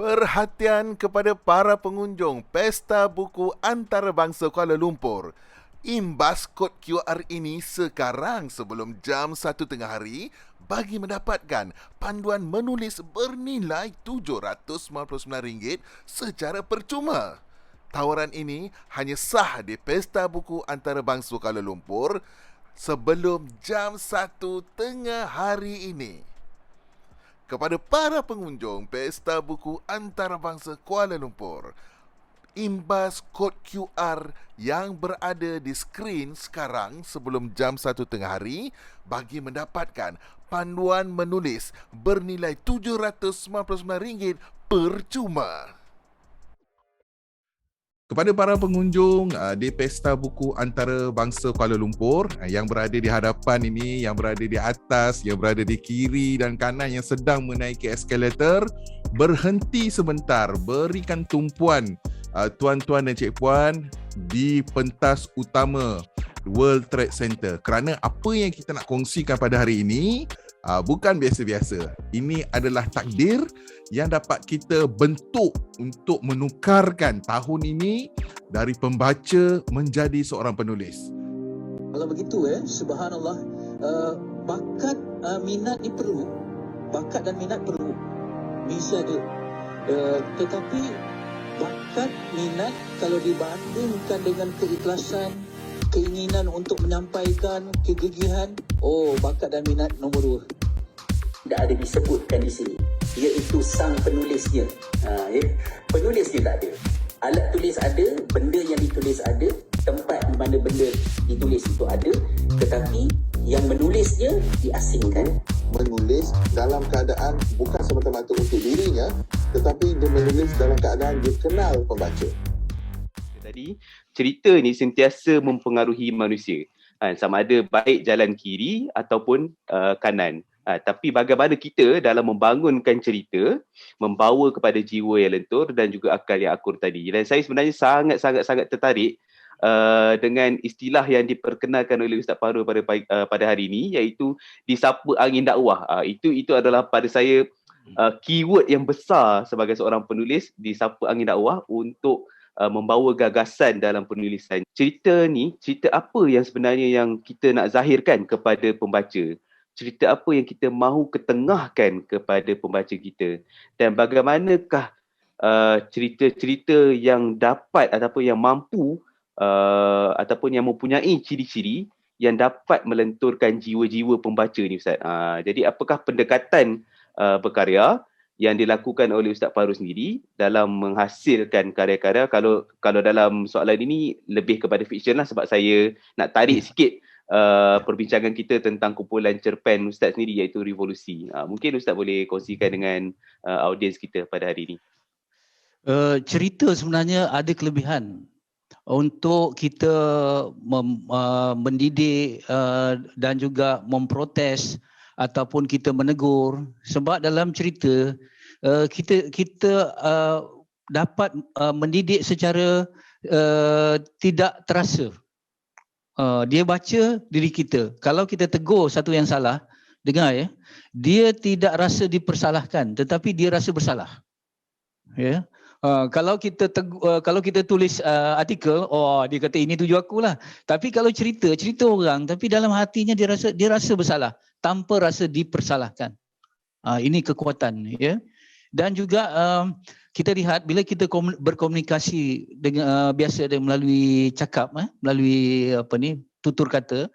Perhatian kepada para pengunjung Pesta Buku Antarabangsa Kuala Lumpur. Imbas kod QR ini sekarang sebelum jam 1 tengah hari bagi mendapatkan panduan menulis bernilai RM799 secara percuma. Tawaran ini hanya sah di Pesta Buku Antarabangsa Kuala Lumpur sebelum jam 1 tengah hari ini. Kepada para pengunjung Pesta Buku Antarabangsa Kuala Lumpur, imbas kod QR yang berada di skrin sekarang sebelum jam 1 tengah hari bagi mendapatkan panduan menulis bernilai RM799 percuma. Kepada para pengunjung di Pesta Buku Antarabangsa Kuala Lumpur yang berada di hadapan ini, yang berada di atas, yang berada di kiri dan kanan yang sedang menaiki eskalator, berhenti sebentar, berikan tumpuan tuan-tuan dan cik puan di pentas utama World Trade Center, kerana apa yang kita nak kongsikan pada hari ini bukan biasa-biasa. Ini adalah takdir yang dapat kita bentuk untuk menukarkan tahun ini dari pembaca menjadi seorang penulis. Kalau begitu subhanallah, bakat minat ni perlu. Bakat dan minat perlu. Bisa ada. Tetapi bakat minat kalau dibandingkan dengan keikhlasan, keinginan untuk menyampaikan, kegigihan, bakat dan minat nombor 2. Tak ada disebutkan di sini, iaitu sang penulisnya. Penulisnya tak ada. Alat tulis ada, benda yang ditulis ada, tempat di mana benda ditulis itu ada, tetapi yang menulisnya diasingkan. Menulis dalam keadaan bukan semata-mata untuk dirinya, tetapi dia menulis dalam keadaan dia kenal pembaca. Tadi, cerita ni sentiasa mempengaruhi manusia. Sama ada baik jalan kiri ataupun kanan. Tapi bagaimana kita dalam membangunkan cerita, membawa kepada jiwa yang lentur dan juga akal yang akur tadi. Dan saya sebenarnya sangat tertarik dengan istilah yang diperkenalkan oleh Ustaz Fahrul pada hari ini, iaitu disapu angin dakwah. Itu adalah pada saya keyword yang besar sebagai seorang penulis, disapu angin dakwah untuk membawa gagasan dalam penulisan. Cerita ni, cerita apa yang sebenarnya yang kita nak zahirkan kepada pembaca? Cerita apa yang kita mahu ketengahkan kepada pembaca kita? Dan bagaimanakah cerita-cerita yang dapat ataupun yang mampu ataupun yang mempunyai ciri-ciri yang dapat melenturkan jiwa-jiwa pembaca ni, Ustaz? Jadi apakah pendekatan berkarya yang dilakukan oleh Ustaz Fahrul sendiri dalam menghasilkan karya-karya? Kalau dalam soalan ini lebih kepada fiksyen lah, sebab saya nak tarik sikit perbincangan kita tentang kumpulan cerpen Ustaz sendiri, iaitu Revolusi. Mungkin Ustaz boleh kongsikan dengan audiens kita pada hari ini. Cerita sebenarnya ada kelebihan untuk kita mendidik dan juga memprotes ataupun kita menegur, sebab dalam cerita kita dapat mendidik secara tidak terasa. Dia baca diri kita. Kalau kita tegur satu yang salah, dengar dia tidak rasa dipersalahkan, tetapi dia rasa bersalah. Kalau kita tulis artikel, dia kata ini tuju aku lah. Tapi kalau cerita orang, tapi dalam hatinya dia rasa bersalah tanpa rasa dipersalahkan. Ini kekuatan, Dan juga kita lihat bila kita berkomunikasi dengan biasa melalui cakap, melalui tutur kata,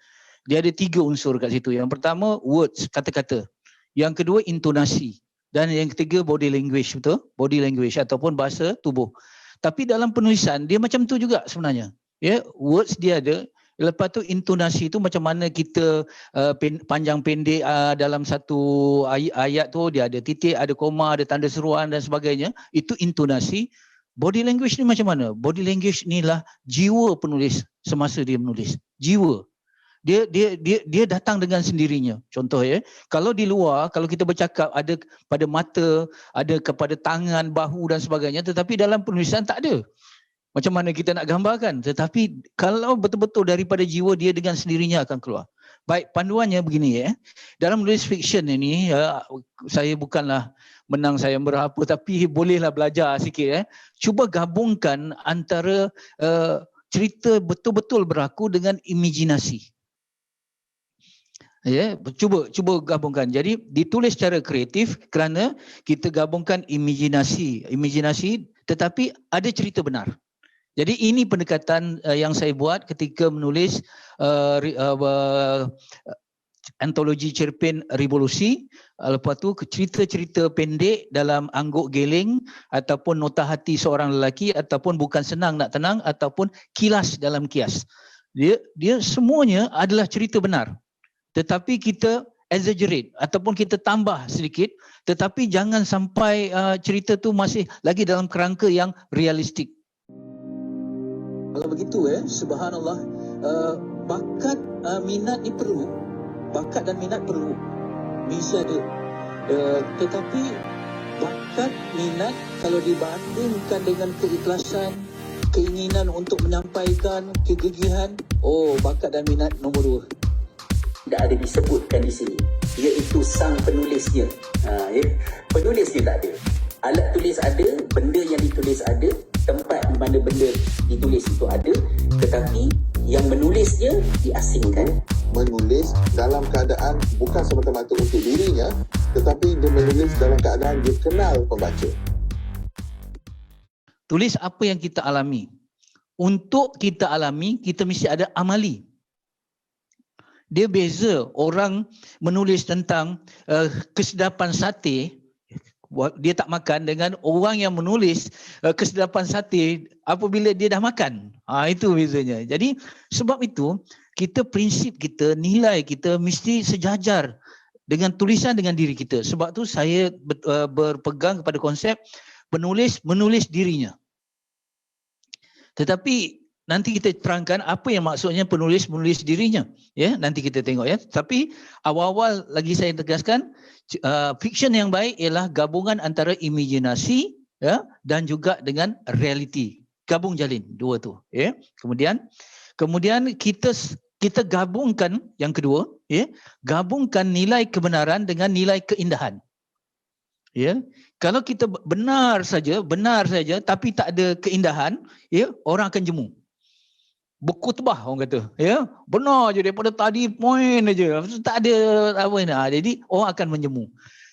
dia ada 3 unsur kat situ. Yang pertama words, kata-kata. Yang kedua intonasi. Dan yang ketiga body language, betul? Body language ataupun bahasa tubuh. Tapi dalam penulisan dia macam tu juga sebenarnya. Words dia ada. Lepas tu intonasi tu macam mana kita panjang pendek dalam satu ayat tu, dia ada titik, ada koma, ada tanda seruan dan sebagainya. Itu intonasi. Body language ni macam mana? Body language ni lah jiwa penulis semasa dia menulis. Jiwa. Dia datang dengan sendirinya. Contoh kalau di luar, kalau kita bercakap ada pada mata, ada kepada tangan, bahu dan sebagainya, tetapi dalam penulisan tak ada. Macam mana kita nak gambarkan? Tetapi kalau betul-betul daripada jiwa, dia dengan sendirinya akan keluar. Baik, panduannya begini Dalam menulis fiksyen ini, saya bukanlah menang saya berapa, tapi bolehlah belajar sikit. Cuba gabungkan antara cerita betul-betul berlaku dengan imajinasi. Ya, cuba gabungkan. Jadi ditulis secara kreatif kerana kita gabungkan imajinasi, tetapi ada cerita benar. Jadi ini pendekatan yang saya buat ketika menulis antologi cerpen Revolusi, lepas tu cerita-cerita pendek dalam Angguk Geling ataupun Nota Hati Seorang Lelaki ataupun Bukan Senang Nak Tenang ataupun Kilas dalam Kias. Dia semuanya adalah cerita benar. Tetapi kita exaggerate ataupun kita tambah sedikit, tetapi jangan sampai cerita tu masih lagi dalam kerangka yang realistik. Kalau begitu subhanallah, bakat minat ni perlu. Bakat dan minat perlu. Bisa ada. Tetapi bakat minat kalau dibandingkan dengan keikhlasan, keinginan untuk menyampaikan, kegigihan, bakat dan minat nombor 2. tidak ada disebutkan di sini, iaitu sang penulisnya. Penulisnya tak ada. Alat tulis ada, benda yang ditulis ada, tempat di mana benda ditulis itu ada, tetapi yang menulisnya diasingkan. Menulis dalam keadaan bukan semata-mata untuk dirinya, tetapi dia menulis dalam keadaan dia kenal pembaca. Tulis apa yang kita alami. Untuk kita alami, kita mesti ada amali. Dia beza orang menulis tentang kesedapan sate, dia tak makan, dengan orang yang menulis kesedapan sate apabila dia dah makan. Itu bezanya. Jadi sebab itu prinsip kita, nilai kita mesti sejajar dengan tulisan dengan diri kita. Sebab tu saya berpegang kepada konsep menulis dirinya. Tetapi nanti kita terangkan apa yang maksudnya menulis dirinya. Ya, nanti kita tengok ya. Tapi awal-awal lagi saya tegaskan, fiksyen yang baik ialah gabungan antara imajinasi ya dan juga dengan realiti. Gabung jalin dua tu, ya. Kemudian kita gabungkan yang kedua, ya. Gabungkan nilai kebenaran dengan nilai keindahan. Ya. Kalau kita benar saja tapi tak ada keindahan, ya, orang akan jemu. Berkhutbah orang kata, ya, benar je daripada tadi point aja, tak ada apa ni. Jadi orang akan menjemu.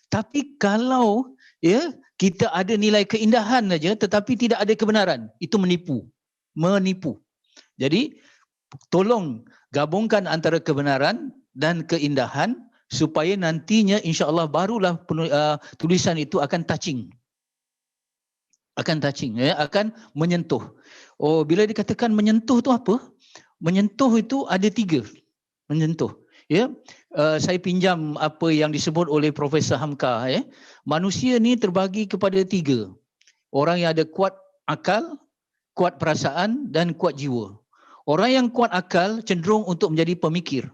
Tapi kalau ya kita ada nilai keindahan saja tetapi tidak ada kebenaran, itu menipu. Jadi tolong gabungkan antara kebenaran dan keindahan supaya nantinya insya-Allah barulah tulisan itu akan touching. Ya, akan menyentuh. Bila dikatakan menyentuh tu apa? Menyentuh itu ada 3. Menyentuh. Ya, saya pinjam apa yang disebut oleh Profesor Hamka. Ya, manusia ni terbagi kepada 3. Orang yang ada kuat akal, kuat perasaan dan kuat jiwa. Orang yang kuat akal cenderung untuk menjadi pemikir.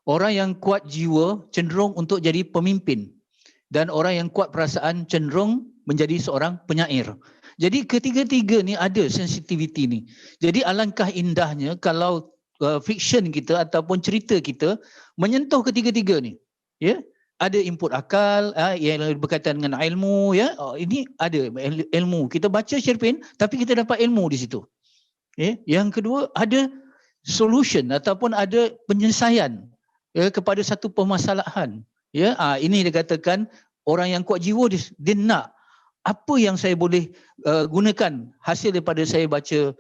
Orang yang kuat jiwa cenderung untuk jadi pemimpin. Dan orang yang kuat perasaan cenderung menjadi seorang penyair. Jadi ketiga-tiga ni ada sensitiviti ni. Jadi alangkah indahnya kalau fiksyen kita ataupun cerita kita menyentuh ketiga-tiga ni. Ya, ada input akal yang berkaitan dengan ilmu, ya. Ini ada ilmu. Kita baca cerpen tapi kita dapat ilmu di situ. Ya, yang kedua ada solution ataupun ada penyelesaian ya kepada satu permasalahan. Ya, ini dikatakan orang yang kuat jiwa dia nak apa yang saya boleh gunakan hasil daripada saya baca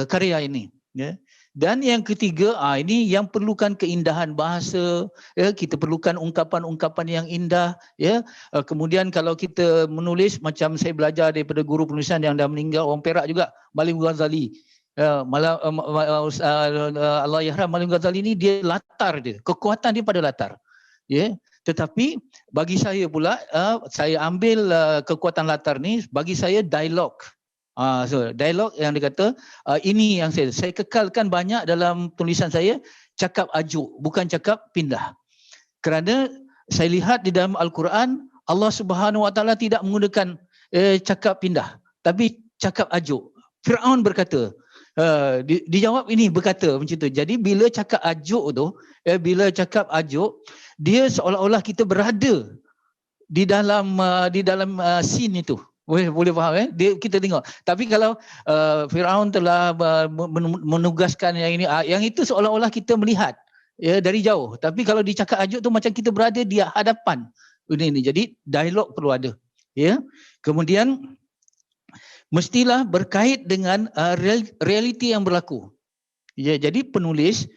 karya ini. Ya. Dan yang ketiga, ini yang perlukan keindahan bahasa. Ya, kita perlukan ungkapan-ungkapan yang indah. Ya. Kemudian kalau kita menulis, macam saya belajar daripada guru penulisan yang dah meninggal, orang Perak juga, Malim Ghazali. Allah Yahram, Malim Ghazali ni dia latar dia, kekuatan dia pada latar. Ya. Tetapi bagi saya pula, saya ambil kekuatan latar ni, bagi saya dialog. Dialog yang dikata, ini yang saya kekalkan banyak dalam tulisan saya, cakap ajuk, bukan cakap pindah. Kerana saya lihat di dalam Al-Quran, Allah Subhanahu Wa Taala tidak menggunakan cakap pindah, tapi cakap ajuk. Fir'aun berkata, dijawab ini berkata macam tu. Jadi bila cakap ajuk tu, dia seolah-olah kita berada di dalam scene itu. Boleh faham kita tengok. Tapi kalau Firaun telah menugaskan yang ini, yang itu seolah-olah kita melihat dari jauh. Tapi kalau dicakap ajuk tu macam kita berada di hadapan. Ini. Jadi dialog perlu ada. Ya. Kemudian mestilah berkait dengan realiti yang berlaku. Ya, jadi penulis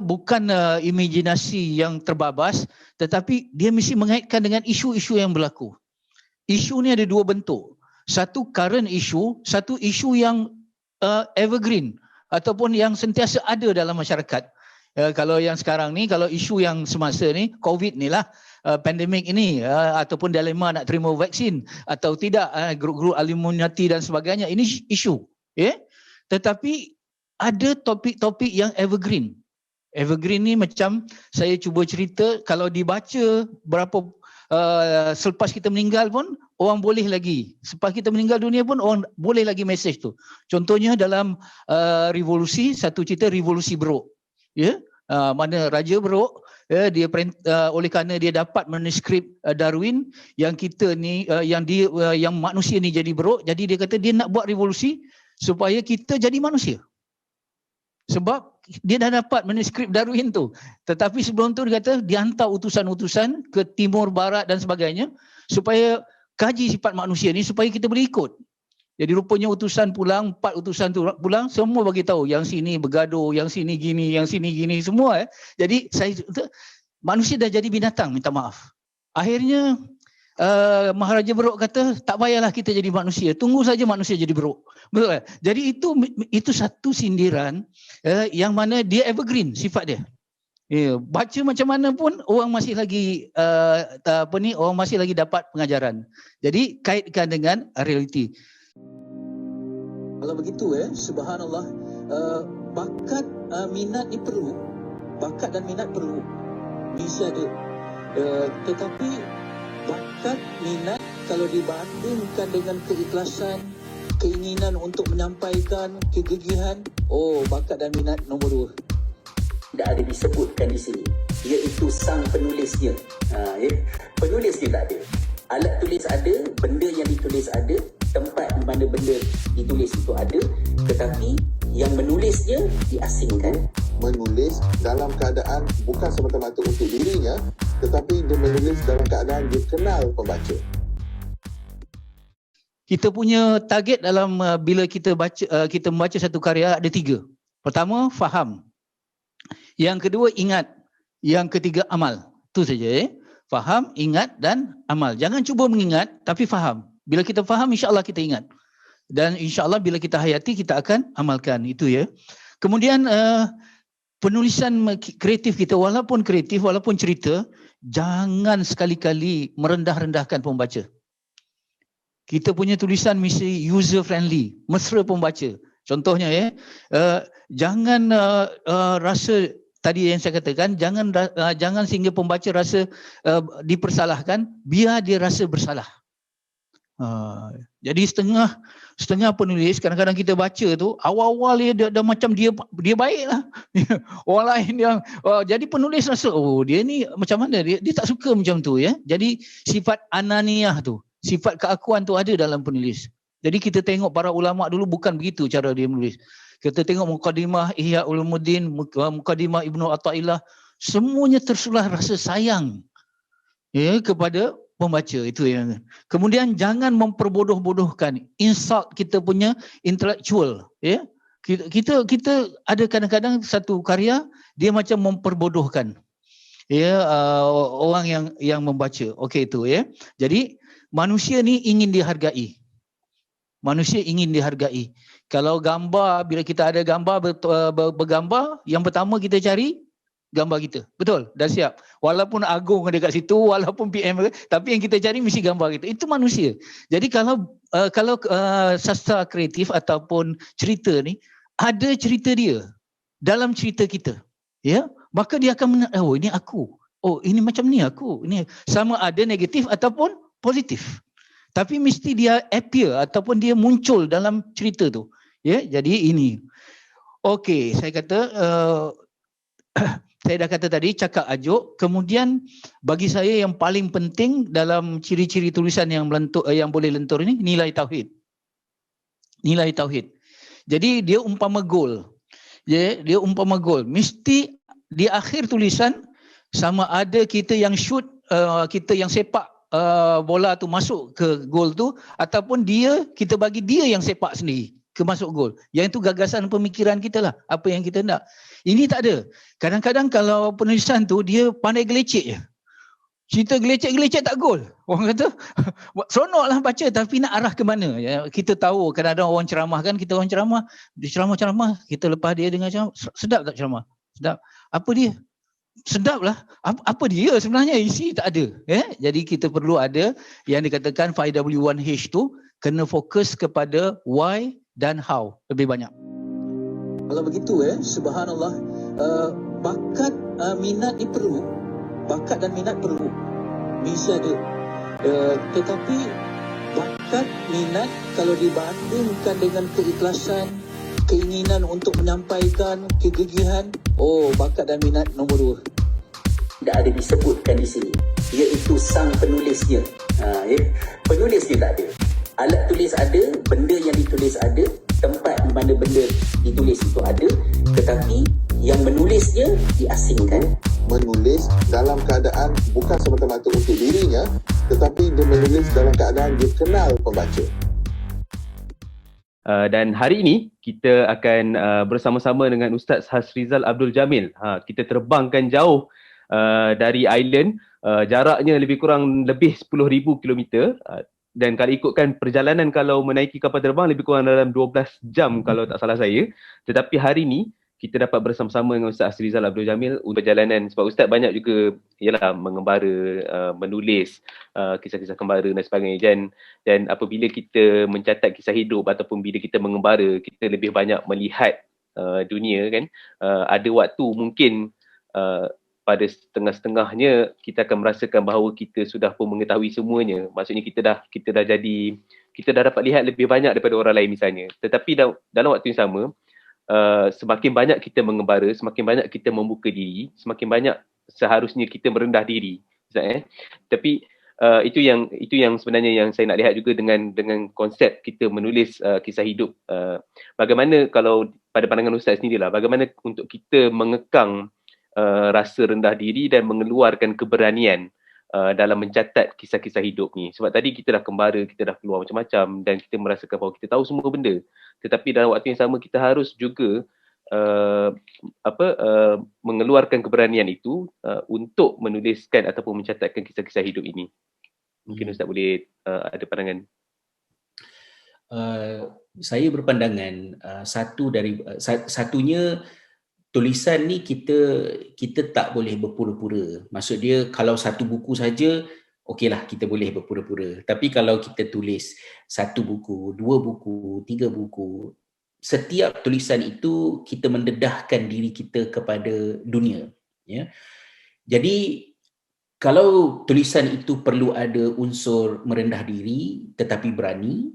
bukan imajinasi yang terbabas, tetapi dia mesti mengaitkan dengan isu-isu yang berlaku. Isu ni ada dua bentuk. Satu current issue, satu isu yang evergreen ataupun yang sentiasa ada dalam masyarakat. Kalau yang sekarang ni, kalau isu yang semasa ni, COVID ni lah, pandemik ini ataupun dilema nak terima vaksin atau tidak, grup-grup Illuminati dan sebagainya, ini isu. Tetapi ada topik-topik yang evergreen. Evergreen ni macam saya cuba cerita, kalau dibaca berapa selepas kita meninggal pun orang boleh lagi, selepas kita meninggal dunia pun orang boleh lagi mesej tu. Contohnya dalam revolusi, satu cerita revolusi Beruk. Mana Raja Beruk, dia oleh kerana dia dapat manuskrip Darwin yang kita ni yang manusia ni jadi beruk, jadi dia kata dia nak buat revolusi supaya kita jadi manusia. Sebab dia dah dapat manuskrip Darwin tu. Tetapi sebelum tu dia kata dia hantar utusan-utusan ke timur, barat dan sebagainya supaya kaji sifat manusia ni supaya kita boleh ikut. Jadi rupanya utusan pulang, 4 utusan tu pulang, semua bagi tahu yang sini bergaduh, yang sini gini, yang sini gini, semua. Jadi manusia dah jadi binatang, minta maaf. Akhirnya Maharaja Beruk kata tak payahlah kita jadi manusia, tunggu saja manusia jadi beruk. Betul tak? Jadi itu satu sindiran yang mana dia evergreen sifat dia. Baca macam mana pun orang masih lagi orang masih lagi dapat pengajaran. Jadi kaitkan dengan realiti. Kalau begitu subhanallah, bakat minat ni perlu, bakat dan minat perlu, bisa ada. Tetapi bakat minat kalau dibandingkan dengan keikhlasan, keinginan untuk menyampaikan, kegigihan, bakat dan minat nombor 2. Tidak ada disebutkan di sini, iaitu sang penulisnya. Penulisnya tak ada. Alat tulis ada, benda yang ditulis ada, tempat di mana benda ditulis itu ada, tetapi yang menulisnya diasingkan. Menulis dalam keadaan bukan semata-mata untuk dirinya, tetapi dia menulis dalam keadaan dia kenal pembaca. Kita punya target dalam bila kita membaca satu karya ada 3. Pertama, faham. Yang kedua, ingat. Yang ketiga, amal. Itu saja. Faham, ingat dan amal. Jangan cuba mengingat, tapi faham. Bila kita faham, insya-Allah kita ingat. Dan insya-Allah bila kita hayati, kita akan amalkan. Itu ya. Kemudian penulisan kreatif kita, walaupun kreatif, walaupun cerita, jangan sekali-kali merendah-rendahkan pembaca. Kita punya tulisan mesti user friendly, mesra pembaca. Contohnya jangan rasa tadi yang saya katakan, jangan sehingga pembaca rasa dipersalahkan, biar dia rasa bersalah. Jadi setengah penulis kadang-kadang kita baca tu awal-awal dia dah macam dia baiklah. Orang lain yang jadi penulis rasa dia ni macam mana dia tak suka macam tu ya. Jadi sifat ananiah tu, sifat keakuan tu ada dalam penulis. Jadi kita tengok para ulama dulu bukan begitu cara dia menulis. Kita tengok Muqaddimah Ihya Ulumuddin, Muqaddimah Ibnu Athaillah, semuanya tersulah rasa sayang kepada pembaca. Itu yang. Kemudian jangan memperbodoh-bodohkan, insult kita punya intellectual. Kita ada kadang-kadang satu karya dia macam memperbodohkan orang yang membaca. Okey itu ya. Jadi manusia ni ingin dihargai. Manusia ingin dihargai. Kalau gambar, bila kita ada gambar bergambar, yang pertama kita cari gambar kita. Betul? Dah siap. Walaupun Agung ada kat situ, walaupun PM, tapi yang kita cari mesti gambar kita. Itu manusia. Jadi kalau sastra kreatif ataupun cerita ni, ada cerita dia dalam cerita kita. Ya, maka dia akan ini aku. Ini macam ni aku. Ini sama ada negatif ataupun positif. Tapi mesti dia appear ataupun dia muncul dalam cerita tu. Ya, jadi ini. Okey, saya kata saya dah kata tadi, cakap ajuk. Kemudian bagi saya yang paling penting dalam ciri-ciri tulisan yang yang boleh lentur ini, nilai tauhid. Nilai tauhid. Jadi dia umpama gol. Dia umpama gol. Mesti di akhir tulisan sama ada kita yang shoot, kita yang sepak bola tu masuk ke gol tu, ataupun kita bagi dia yang sepak sendiri ke masuk gol. Yang itu gagasan pemikiran kita lah, apa yang kita nak. Ini tak ada. Kadang-kadang kalau penulisan tu dia pandai gelecek je. Cerita gelecek-gelecek tak gol. Orang kata seronok lah baca, tapi nak arah ke mana? Ya, kita tahu kadang-kadang orang ceramah kan, kita orang ceramah, dia ceramah, kita lepas dia dengar ceramah, sedap tak ceramah? Sedap. Apa dia? Sedap lah. Apa dia sebenarnya? Isi tak ada. Jadi kita perlu ada yang dikatakan 5W1H tu, kena fokus kepada why dan how lebih banyak. Kalau begitu subhanallah, bakat, minat ni perlu. Bakat dan minat perlu. Mesti ada. Tetapi bakat, minat kalau dibandingkan dengan keikhlasan, keinginan untuk menyampaikan, kegigihan, bakat dan minat nombor 2. Tak ada disebutkan di sini, iaitu sang penulisnya. Penulisnya tak ada. Alat tulis ada, benda yang ditulis ada, tempat di mana benda ditulis itu ada, tetapi yang menulisnya diasingkan. Menulis dalam keadaan bukan semata-mata untuk dirinya, tetapi dia menulis dalam keadaan dia kenal pembaca. Dan hari ini kita akan bersama-sama dengan Ustaz Hasrizal Abdul Jamil. Kita terbangkan jauh dari island, jaraknya lebih 10,000 kilometer. Dan kalau ikutkan perjalanan, kalau menaiki kapal terbang lebih kurang dalam 12 jam kalau tak salah saya. Tetapi hari ini kita dapat bersama-sama dengan Ustaz Hasrizal Abdul Jamil untuk perjalanan, sebab Ustaz banyak juga mengembara, menulis kisah-kisah kembara dan sebagainya. Dan apabila kita mencatat kisah hidup ataupun bila kita mengembara, kita lebih banyak melihat dunia kan. Ada waktu mungkin pada setengah-setengahnya kita akan merasakan bahawa kita sudah pun mengetahui semuanya. Maksudnya kita dah dapat lihat lebih banyak daripada orang lain misalnya. Tetapi dalam waktu yang sama, semakin banyak kita mengembara, semakin banyak kita membuka diri, semakin banyak seharusnya kita merendah diri. Tapi itu yang sebenarnya yang saya nak lihat juga dengan konsep kita menulis kisah hidup. Bagaimana kalau pada pandangan Ustaz sendirilah, bagaimana untuk kita mengekang rasa rendah diri dan mengeluarkan keberanian dalam mencatat kisah-kisah hidup ni. Sebab tadi kita dah kembara, kita dah keluar macam-macam dan kita merasakan bahawa kita tahu semua benda. Tetapi dalam waktu yang sama kita harus juga mengeluarkan keberanian itu untuk menuliskan ataupun mencatatkan kisah-kisah hidup ini. Mungkin Ustaz boleh ada pandangan. Saya berpandangan satunya, tulisan ni kita tak boleh berpura-pura. Maksud dia kalau satu buku saja, okeylah kita boleh berpura-pura. Tapi kalau kita tulis satu buku, 2 buku, 3 buku, setiap tulisan itu kita mendedahkan diri kita kepada dunia. Ya. Jadi kalau tulisan itu perlu ada unsur merendah diri tetapi berani,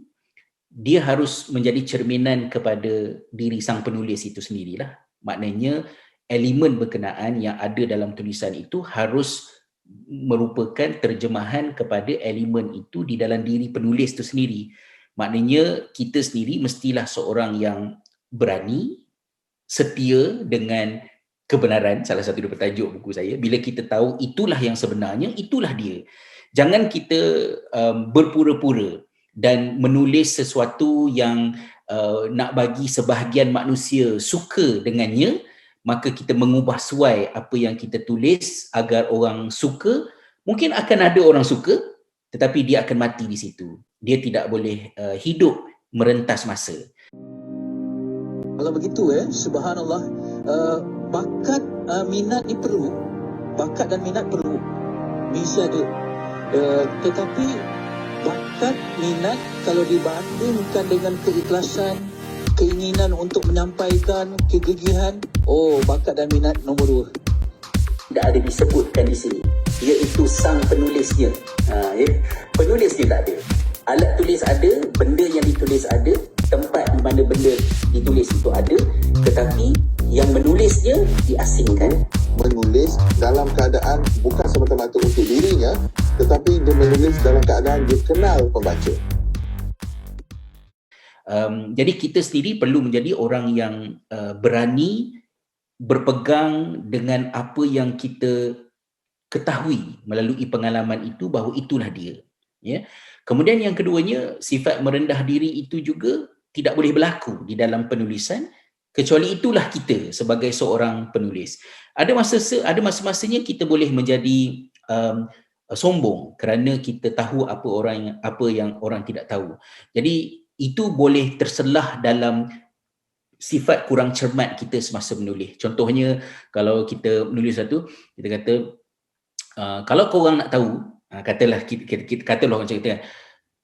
dia harus menjadi cerminan kepada diri sang penulis itu sendirilah. Maknanya elemen berkenaan yang ada dalam tulisan itu harus merupakan terjemahan kepada elemen itu di dalam diri penulis itu sendiri. Maknanya kita sendiri mestilah seorang yang berani, setia dengan kebenaran. Salah satu daripada tajuk buku saya, bila kita tahu itulah yang sebenarnya, itulah dia. Jangan kita berpura-pura dan menulis sesuatu yang nak bagi sebahagian manusia suka dengannya, maka kita mengubah suai apa yang kita tulis agar orang suka. Mungkin akan ada orang suka, tetapi dia akan mati di situ. Dia tidak boleh hidup merentas masa. Kalau begitu subhanallah, bakat, minat ni perlu. Bakat dan minat perlu. Mesti ada. Tetapi bakat, minat kalau dibandingkan dengan keikhlasan, keinginan untuk menyampaikan, kegigihan, bakat dan minat nombor 2. Tak ada disebutkan di sini, iaitu sang penulisnya. Penulisnya tak ada. Alat tulis ada, benda yang ditulis ada, tempat di mana benda ditulis itu ada, tetapi yang menulisnya diasingkan. menulis dalam keadaan bukan semata-mata untuk dirinya, tetapi dia menulis dalam keadaan dia kenal pembaca. Jadi kita sendiri perlu menjadi orang yang berani berpegang dengan apa yang kita ketahui melalui pengalaman itu, bahawa itulah dia. Ya. Kemudian yang keduanya, sifat merendah diri itu juga tidak boleh berlaku di dalam penulisan, kecuali itulah kita sebagai seorang penulis. Ada masa-masanya kita boleh menjadi sombong kerana kita tahu apa yang orang tidak tahu. Jadi itu boleh terselah dalam sifat kurang cermat kita semasa menulis. Contohnya, kalau kita menulis satu, kita kata, kalau korang nak tahu, katalah orang cakap,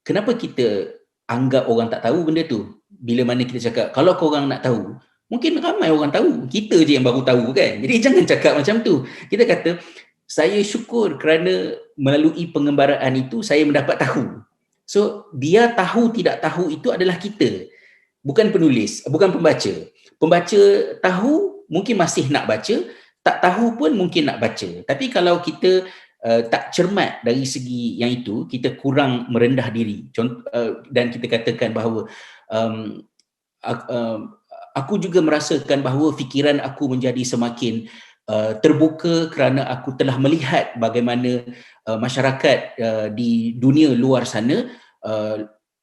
kenapa kita anggap orang tak tahu benda tu? Bila mana kita cakap, kalau korang nak tahu, mungkin ramai orang tahu, kita je yang baru tahu kan. Jadi jangan cakap macam tu. Kita kata, saya syukur kerana melalui pengembaraan itu saya mendapat tahu. So, dia tahu tidak tahu itu adalah kita. Bukan penulis, bukan pembaca. Pembaca tahu, mungkin masih nak baca, tak tahu pun mungkin nak baca. Tapi kalau kita tak cermat dari segi yang itu, kita kurang merendah diri. Dan kita katakan bahawa aku juga merasakan bahawa fikiran aku menjadi semakin terbuka kerana aku telah melihat bagaimana masyarakat di dunia luar sana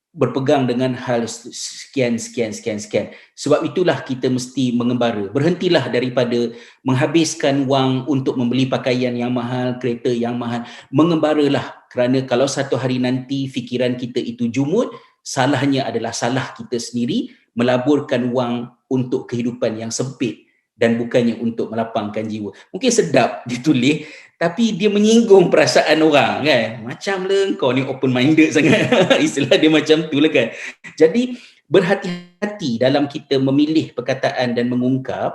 berpegang dengan hal sekian. Sebab itulah kita mesti mengembara. Berhentilah daripada menghabiskan wang untuk membeli pakaian yang mahal, kereta yang mahal. Mengembaralah, kerana kalau satu hari nanti fikiran kita itu jumud, salahnya adalah salah kita sendiri melaburkan wang untuk kehidupan yang sempit dan bukannya untuk melapangkan jiwa. Mungkin sedap ditulis, tapi dia menyinggung perasaan orang kan. Macam lah kau ni open minded sangat. Istilah dia macam tu lah kan. Jadi berhati-hati dalam kita memilih perkataan dan mengungkap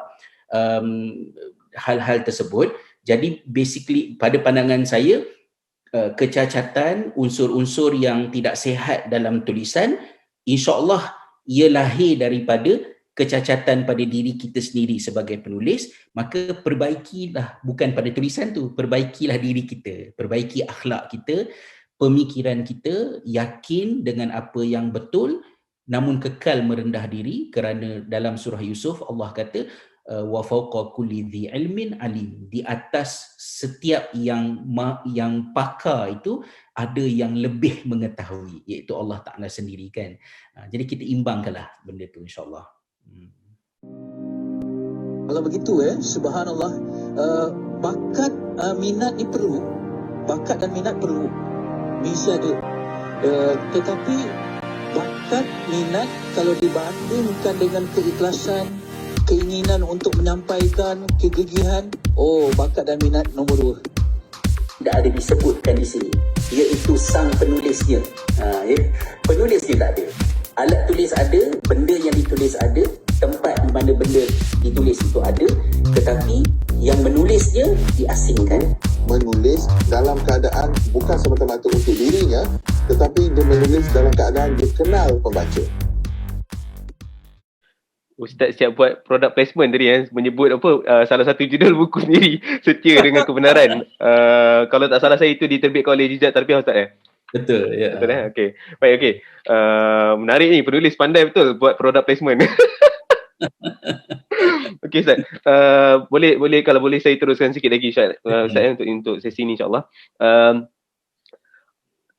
hal-hal tersebut. Jadi basically pada pandangan saya, kecacatan, unsur-unsur yang tidak sihat dalam tulisan, insya-Allah ia lahir daripada kecacatan pada diri kita sendiri sebagai penulis. Maka perbaikilah, bukan pada tulisan tu, perbaikilah diri kita, perbaiki akhlak kita, pemikiran kita, yakin dengan apa yang betul, namun kekal merendah diri, kerana dalam surah Yusuf Allah kata wa fawqa kulli dhi ilmin alim, di atas setiap yang pakar itu ada yang lebih mengetahui, iaitu Allah Ta'ala sendiri kan. Jadi kita imbangkanlah benda tu, insya-Allah. Kalau begitu subhanallah, bakat minat ni perlu, bakat dan minat perlu, mesti ada. Tetapi bakat minat kalau dibandingkan dengan keikhlasan, keinginan untuk menyampaikan, kegigihan, bakat dan minat nombor 2. Tidak ada disebutkan di sini, iaitu sang penulisnya. Penulisnya tak ada. Alat tulis ada, benda yang ditulis ada, tempat di mana benda ditulis itu ada, tetapi yang menulisnya diasingkan. Menulis dalam keadaan bukan semata-mata untuk dirinya, tetapi dia menulis dalam keadaan dia kenal pembaca. Ustaz siap buat product placement tadi menyebut salah satu judul buku sendiri, Setia dengan Kebenaran. Kalau tak salah saya itu diterbitkan oleh Jejak Tarbiyah Ustaz Betul, ya. Betul okey. Baik, okey. Menarik ni, penulis pandai betul buat product placement. Okey Ustaz. Boleh kalau boleh saya teruskan sikit lagi Ustaz. Ustaz untuk sesi ni insya-Allah.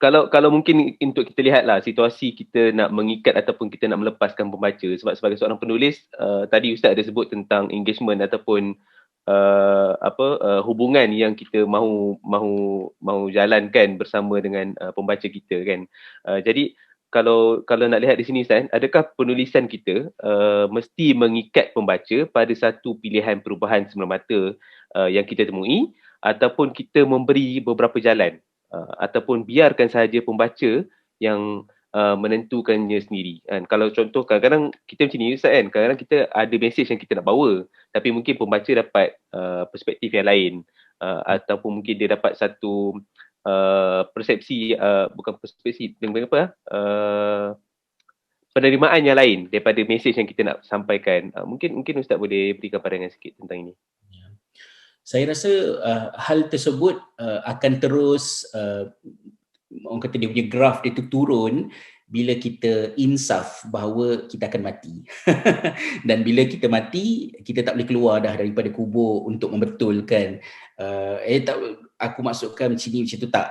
Kalau mungkin untuk kita lihatlah situasi kita nak mengikat ataupun kita nak melepaskan pembaca, sebab sebagai seorang penulis tadi Ustaz ada sebut tentang engagement ataupun hubungan yang kita mahu jalankan bersama dengan pembaca kita kan. Jadi kalau nak lihat di sini Ustaz, adakah penulisan kita mesti mengikat pembaca pada satu pilihan perubahan semata-mata yang kita temui, ataupun kita memberi beberapa jalan, ataupun biarkan sahaja pembaca yang menentukannya sendiri kan. Kalau contoh kadang-kadang kita macam ni Ustaz kan, kadang-kadang kita ada mesej yang kita nak bawa, tapi mungkin pembaca dapat perspektif yang lain, ataupun mungkin dia dapat satu persepsi, bukan persepsi, penerimaan yang lain daripada mesej yang kita nak sampaikan. Mungkin Ustaz boleh berikan pandangan sikit tentang ini. Saya rasa hal tersebut akan terus orang kata dia punya graf dia tu turun bila kita insaf bahawa kita akan mati. Dan bila kita mati, kita tak boleh keluar dah daripada kubur untuk membetulkan tak, aku masukkan macam ni macam tu tak.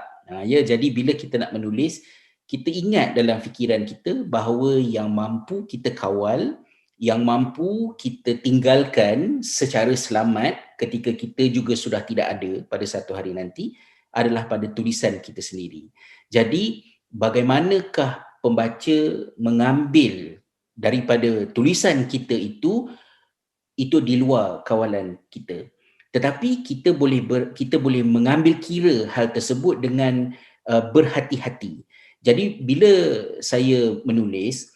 Ya, jadi bila kita nak menulis, kita ingat dalam fikiran kita bahawa yang mampu kita kawal, yang mampu kita tinggalkan secara selamat ketika kita juga sudah tidak ada pada satu hari nanti adalah pada tulisan kita sendiri. Jadi bagaimanakah pembaca mengambil daripada tulisan kita itu di luar kawalan kita. Tetapi kita boleh mengambil kira hal tersebut dengan berhati-hati. Jadi bila saya menulis,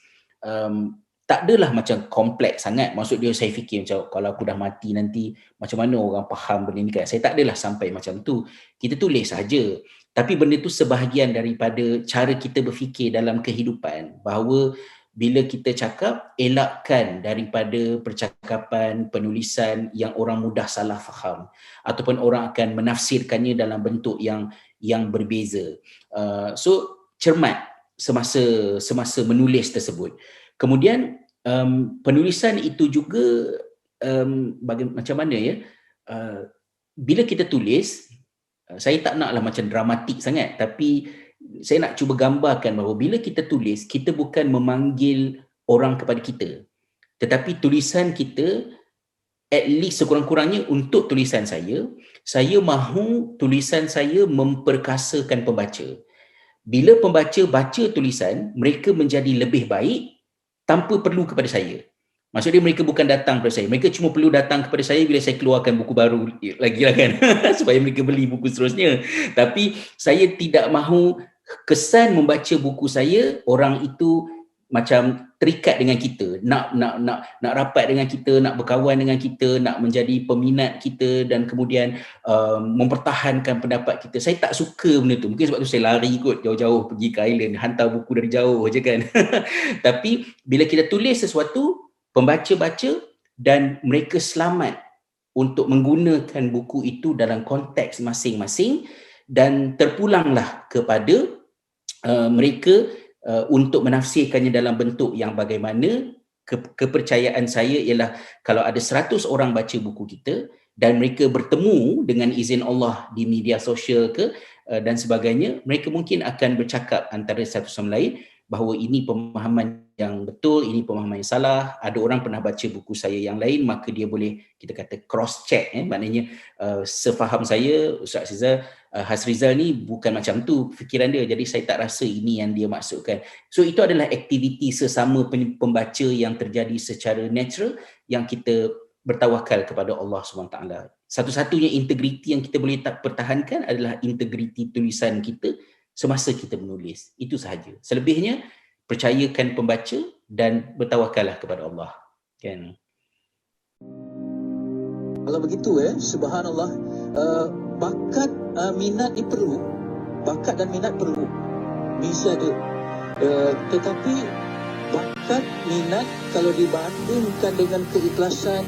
tak adalah macam kompleks sangat. Maksud dia saya fikir macam kalau aku dah mati nanti macam mana orang faham benda ni kan. Saya tak adalah sampai macam tu. Kita tulis saja. Tapi benda tu sebahagian daripada cara kita berfikir dalam kehidupan. Bahawa bila kita cakap, elakkan daripada percakapan, penulisan yang orang mudah salah faham. Ataupun orang akan menafsirkannya dalam bentuk yang berbeza. So cermat semasa menulis tersebut. Kemudian penulisan itu juga macam mana ya, bila kita tulis, saya tak naklah macam dramatik sangat, tapi saya nak cuba gambarkan bahawa bila kita tulis, kita bukan memanggil orang kepada kita, tetapi tulisan kita, at least sekurang-kurangnya untuk tulisan saya mahu tulisan saya memperkasakan pembaca. Bila pembaca baca tulisan, mereka menjadi lebih baik tanpa perlu kepada saya. Maksudnya mereka bukan datang kepada saya. Mereka cuma perlu datang kepada saya bila saya keluarkan buku baru lagi lah kan. Supaya mereka beli buku seterusnya. Tapi saya tidak mahu kesan membaca buku saya, orang itu macam terikat dengan kita, nak rapat dengan kita, nak berkawan dengan kita, nak menjadi peminat kita dan kemudian mempertahankan pendapat kita. Saya tak suka benda tu. Mungkin sebab tu saya lari kot jauh-jauh pergi ke island, hantar buku dari jauh je kan. Tapi bila kita tulis sesuatu, pembaca baca dan mereka selamat untuk menggunakan buku itu dalam konteks masing-masing dan terpulanglah kepada mereka untuk menafsirkannya dalam bentuk yang bagaimana. Kepercayaan saya ialah kalau ada 100 orang baca buku kita dan mereka bertemu dengan izin Allah di media sosial ke dan sebagainya, mereka mungkin akan bercakap antara satu sama lain bahawa ini pemahaman yang betul, ini pemahaman yang salah. Ada orang pernah baca buku saya yang lain, maka dia boleh kita kata cross check, maknanya sefaham saya Ustaz Hasrizal ni bukan macam tu fikiran dia, jadi saya tak rasa ini yang dia maksudkan. So itu adalah aktiviti sesama pembaca yang terjadi secara natural, yang kita bertawakal kepada Allah SWT. Satu-satunya integriti yang kita boleh pertahankan adalah integriti tulisan kita semasa kita menulis. Itu sahaja. Selebihnya percayakan pembaca dan bertawakallah kepada Allah. Kan? Kalau begitu subhanallah, bakat minat ni perlu, bakat dan minat perlu, bisa ada. Tetapi bakat minat kalau dibandingkan dengan keikhlasan,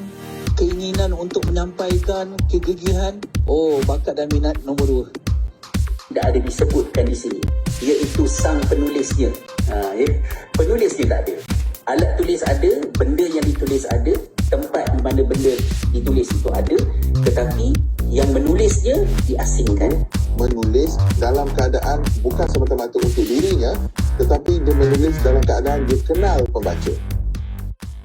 keinginan untuk menyampaikan, kegigihan, bakat dan minat nombor 2. Tidak ada disebutkan di sini, iaitu sang penulisnya. Penulisnya tak ada. Alat tulis ada, benda yang ditulis ada, tempat di mana benda ditulis itu ada, tetapi yang menulisnya diasingkan. Menulis dalam keadaan bukan semata-mata untuk dirinya, tetapi dia menulis dalam keadaan dia kenal pembaca.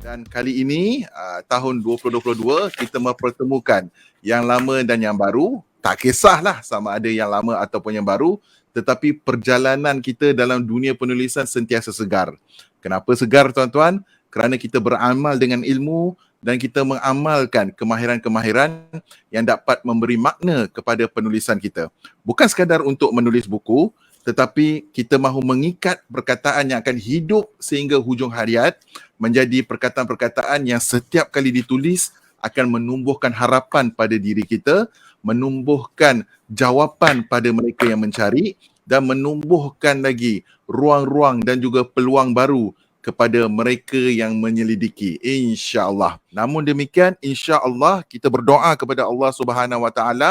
Dan kali ini, tahun 2022, kita mempertemukan yang lama dan yang baru. Tak kisahlah sama ada yang lama ataupun yang baru, tetapi perjalanan kita dalam dunia penulisan sentiasa segar. Kenapa segar, tuan-tuan? Kerana kita beramal dengan ilmu dan kita mengamalkan kemahiran-kemahiran yang dapat memberi makna kepada penulisan kita. Bukan sekadar untuk menulis buku, tetapi kita mahu mengikat perkataan yang akan hidup sehingga hujung hayat menjadi perkataan-perkataan yang setiap kali ditulis akan menumbuhkan harapan pada diri kita, menumbuhkan jawapan pada mereka yang mencari dan menumbuhkan lagi ruang-ruang dan juga peluang baru kepada mereka yang menyelidiki, insya-Allah. Namun demikian, insya-Allah kita berdoa kepada Allah Subhanahu Wa Taala,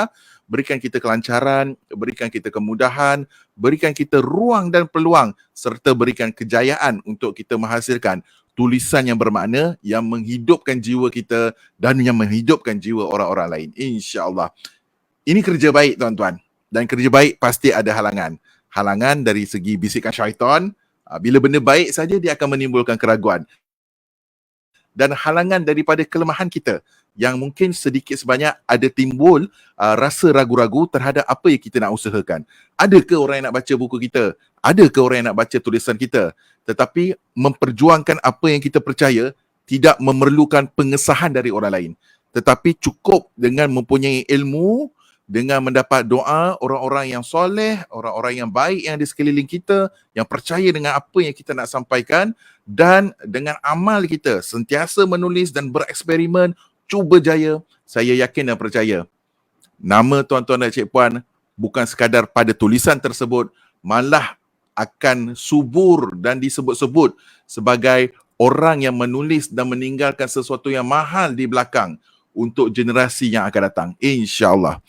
berikan kita kelancaran, berikan kita kemudahan, berikan kita ruang dan peluang serta berikan kejayaan untuk kita menghasilkan tulisan yang bermakna, yang menghidupkan jiwa kita dan yang menghidupkan jiwa orang-orang lain, insya-Allah. Ini kerja baik, tuan-tuan. Dan kerja baik pasti ada halangan. Halangan dari segi bisikan syaitan. Bila benda baik saja, dia akan menimbulkan keraguan. Dan halangan daripada kelemahan kita yang mungkin sedikit sebanyak ada timbul rasa ragu-ragu terhadap apa yang kita nak usahakan. Adakah orang yang nak baca buku kita? Adakah orang yang nak baca tulisan kita? Tetapi memperjuangkan apa yang kita percaya tidak memerlukan pengesahan dari orang lain. Tetapi cukup dengan mempunyai ilmu, dengan mendapat doa orang-orang yang soleh, orang-orang yang baik yang di sekeliling kita, yang percaya dengan apa yang kita nak sampaikan, dan dengan amal kita sentiasa menulis dan bereksperimen, cuba jaya, saya yakin dan percaya nama tuan-tuan dan cik puan bukan sekadar pada tulisan tersebut, malah akan subur dan disebut-sebut sebagai orang yang menulis dan meninggalkan sesuatu yang mahal di belakang untuk generasi yang akan datang, insya-Allah.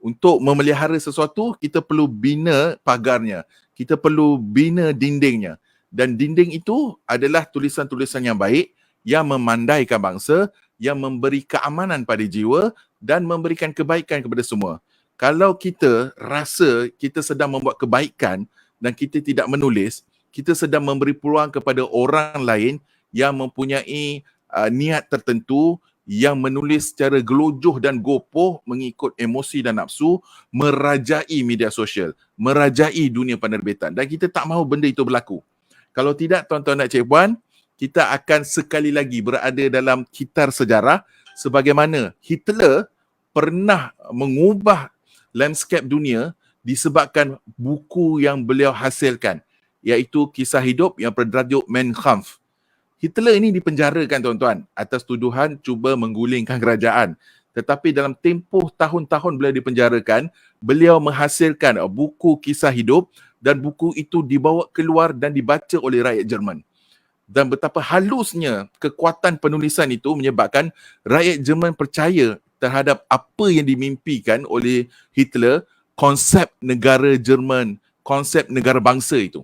Untuk memelihara sesuatu, kita perlu bina pagarnya. Kita perlu bina dindingnya. Dan dinding itu adalah tulisan-tulisan yang baik, yang memandaikan bangsa, yang memberi keamanan pada jiwa dan memberikan kebaikan kepada semua. Kalau kita rasa kita sedang membuat kebaikan dan kita tidak menulis, kita sedang memberi peluang kepada orang lain yang mempunyai niat tertentu, yang menulis secara gelojoh dan gopoh mengikut emosi dan nafsu, merajai media sosial, merajai dunia penerbitan. Dan kita tak mahu benda itu berlaku. Kalau tidak, tuan-tuan dan cik puan, kita akan sekali lagi berada dalam kitar sejarah sebagaimana Hitler pernah mengubah landscape dunia disebabkan buku yang beliau hasilkan, iaitu kisah hidup yang bertajuk Mein Kampf. Hitler ini dipenjarakan, tuan-tuan, atas tuduhan cuba menggulingkan kerajaan. Tetapi dalam tempoh tahun-tahun beliau dipenjarakan, beliau menghasilkan buku kisah hidup dan buku itu dibawa keluar dan dibaca oleh rakyat Jerman. Dan betapa halusnya kekuatan penulisan itu menyebabkan rakyat Jerman percaya terhadap apa yang dimimpikan oleh Hitler, konsep negara Jerman, konsep negara bangsa itu.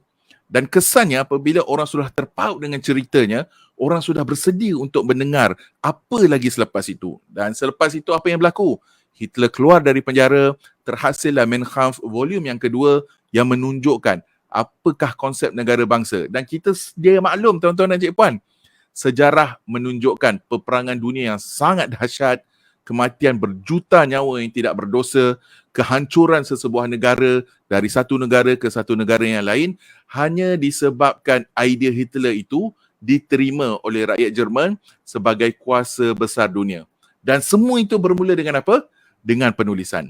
Dan kesannya apabila orang sudah terpaut dengan ceritanya, orang sudah bersedia untuk mendengar apa lagi selepas itu. Dan selepas itu apa yang berlaku? Hitler keluar dari penjara, terhasillah Mein Kampf volume yang kedua yang menunjukkan apakah konsep negara bangsa. Dan kita dia maklum, tuan-tuan dan cik puan, sejarah menunjukkan peperangan dunia yang sangat dahsyat, kematian berjuta nyawa yang tidak berdosa, kehancuran sesebuah negara dari satu negara ke satu negara yang lain hanya disebabkan idea Hitler itu diterima oleh rakyat Jerman sebagai kuasa besar dunia. Dan semua itu bermula dengan apa? Dengan penulisan.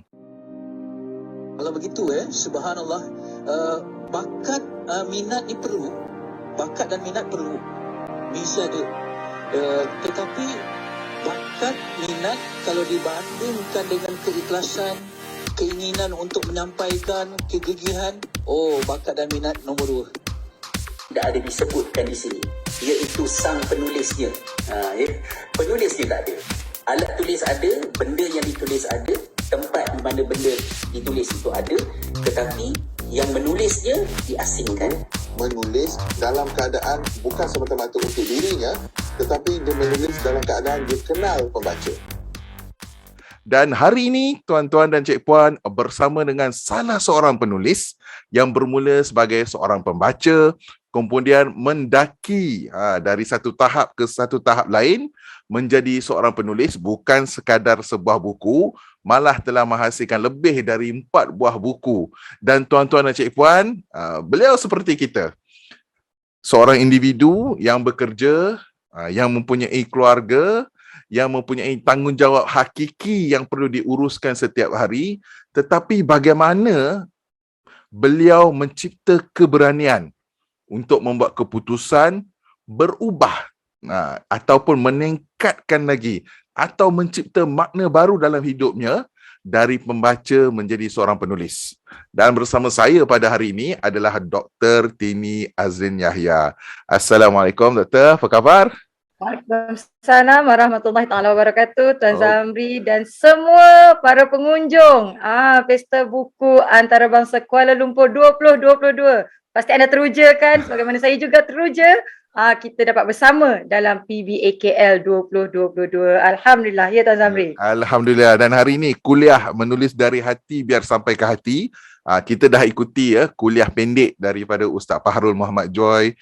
Kalau begitu subhanallah, bakat minat ni perlu, bakat dan minat perlu, bisa ada. Tetapi bakat minat kalau dibandingkan dengan keikhlasan, keinginan untuk menyampaikan, kegigihan, bakat dan minat nombor 2. Tak ada disebutkan di sini, iaitu sang penulisnya. Penulisnya tak ada. Alat tulis ada, benda yang ditulis ada, tempat di mana benda ditulis itu ada, tetapi yang menulisnya diasingkan. Menulis dalam keadaan bukan semata-mata untuk dirinya, tetapi dia menulis dalam keadaan dia kenal pembaca. Dan hari ini, tuan-tuan dan cik puan, bersama dengan salah seorang penulis yang bermula sebagai seorang pembaca, kemudian mendaki dari satu tahap ke satu tahap lain, menjadi seorang penulis, bukan sekadar sebuah buku, malah telah menghasilkan lebih dari 4 buah buku. Dan tuan-tuan dan cik puan, beliau seperti kita. Seorang individu yang bekerja, yang mempunyai keluarga, yang mempunyai tanggungjawab hakiki yang perlu diuruskan setiap hari, tetapi bagaimana beliau mencipta keberanian untuk membuat keputusan, berubah ataupun meningkatkan lagi atau mencipta makna baru dalam hidupnya dari pembaca menjadi seorang penulis. Dan bersama saya pada hari ini adalah Dr. Tini Azrin Yahya. Assalamualaikum Doktor, apa khabar? Waalaikumsalam warahmatullahi taala wabarakatuh, Tuan Oh. Zamri dan semua para pengunjung Pesta Buku Antarabangsa Kuala Lumpur 2022. Pasti anda teruja kan, sebagaimana saya juga teruja. Kita dapat bersama dalam PBAKL 2022. Alhamdulillah, ya Tuan Zamri. Alhamdulillah. Dan hari ini kuliah menulis dari hati biar sampai ke hati. Kita dah ikuti kuliah pendek daripada Ustaz Fahrul Muhammad Joy,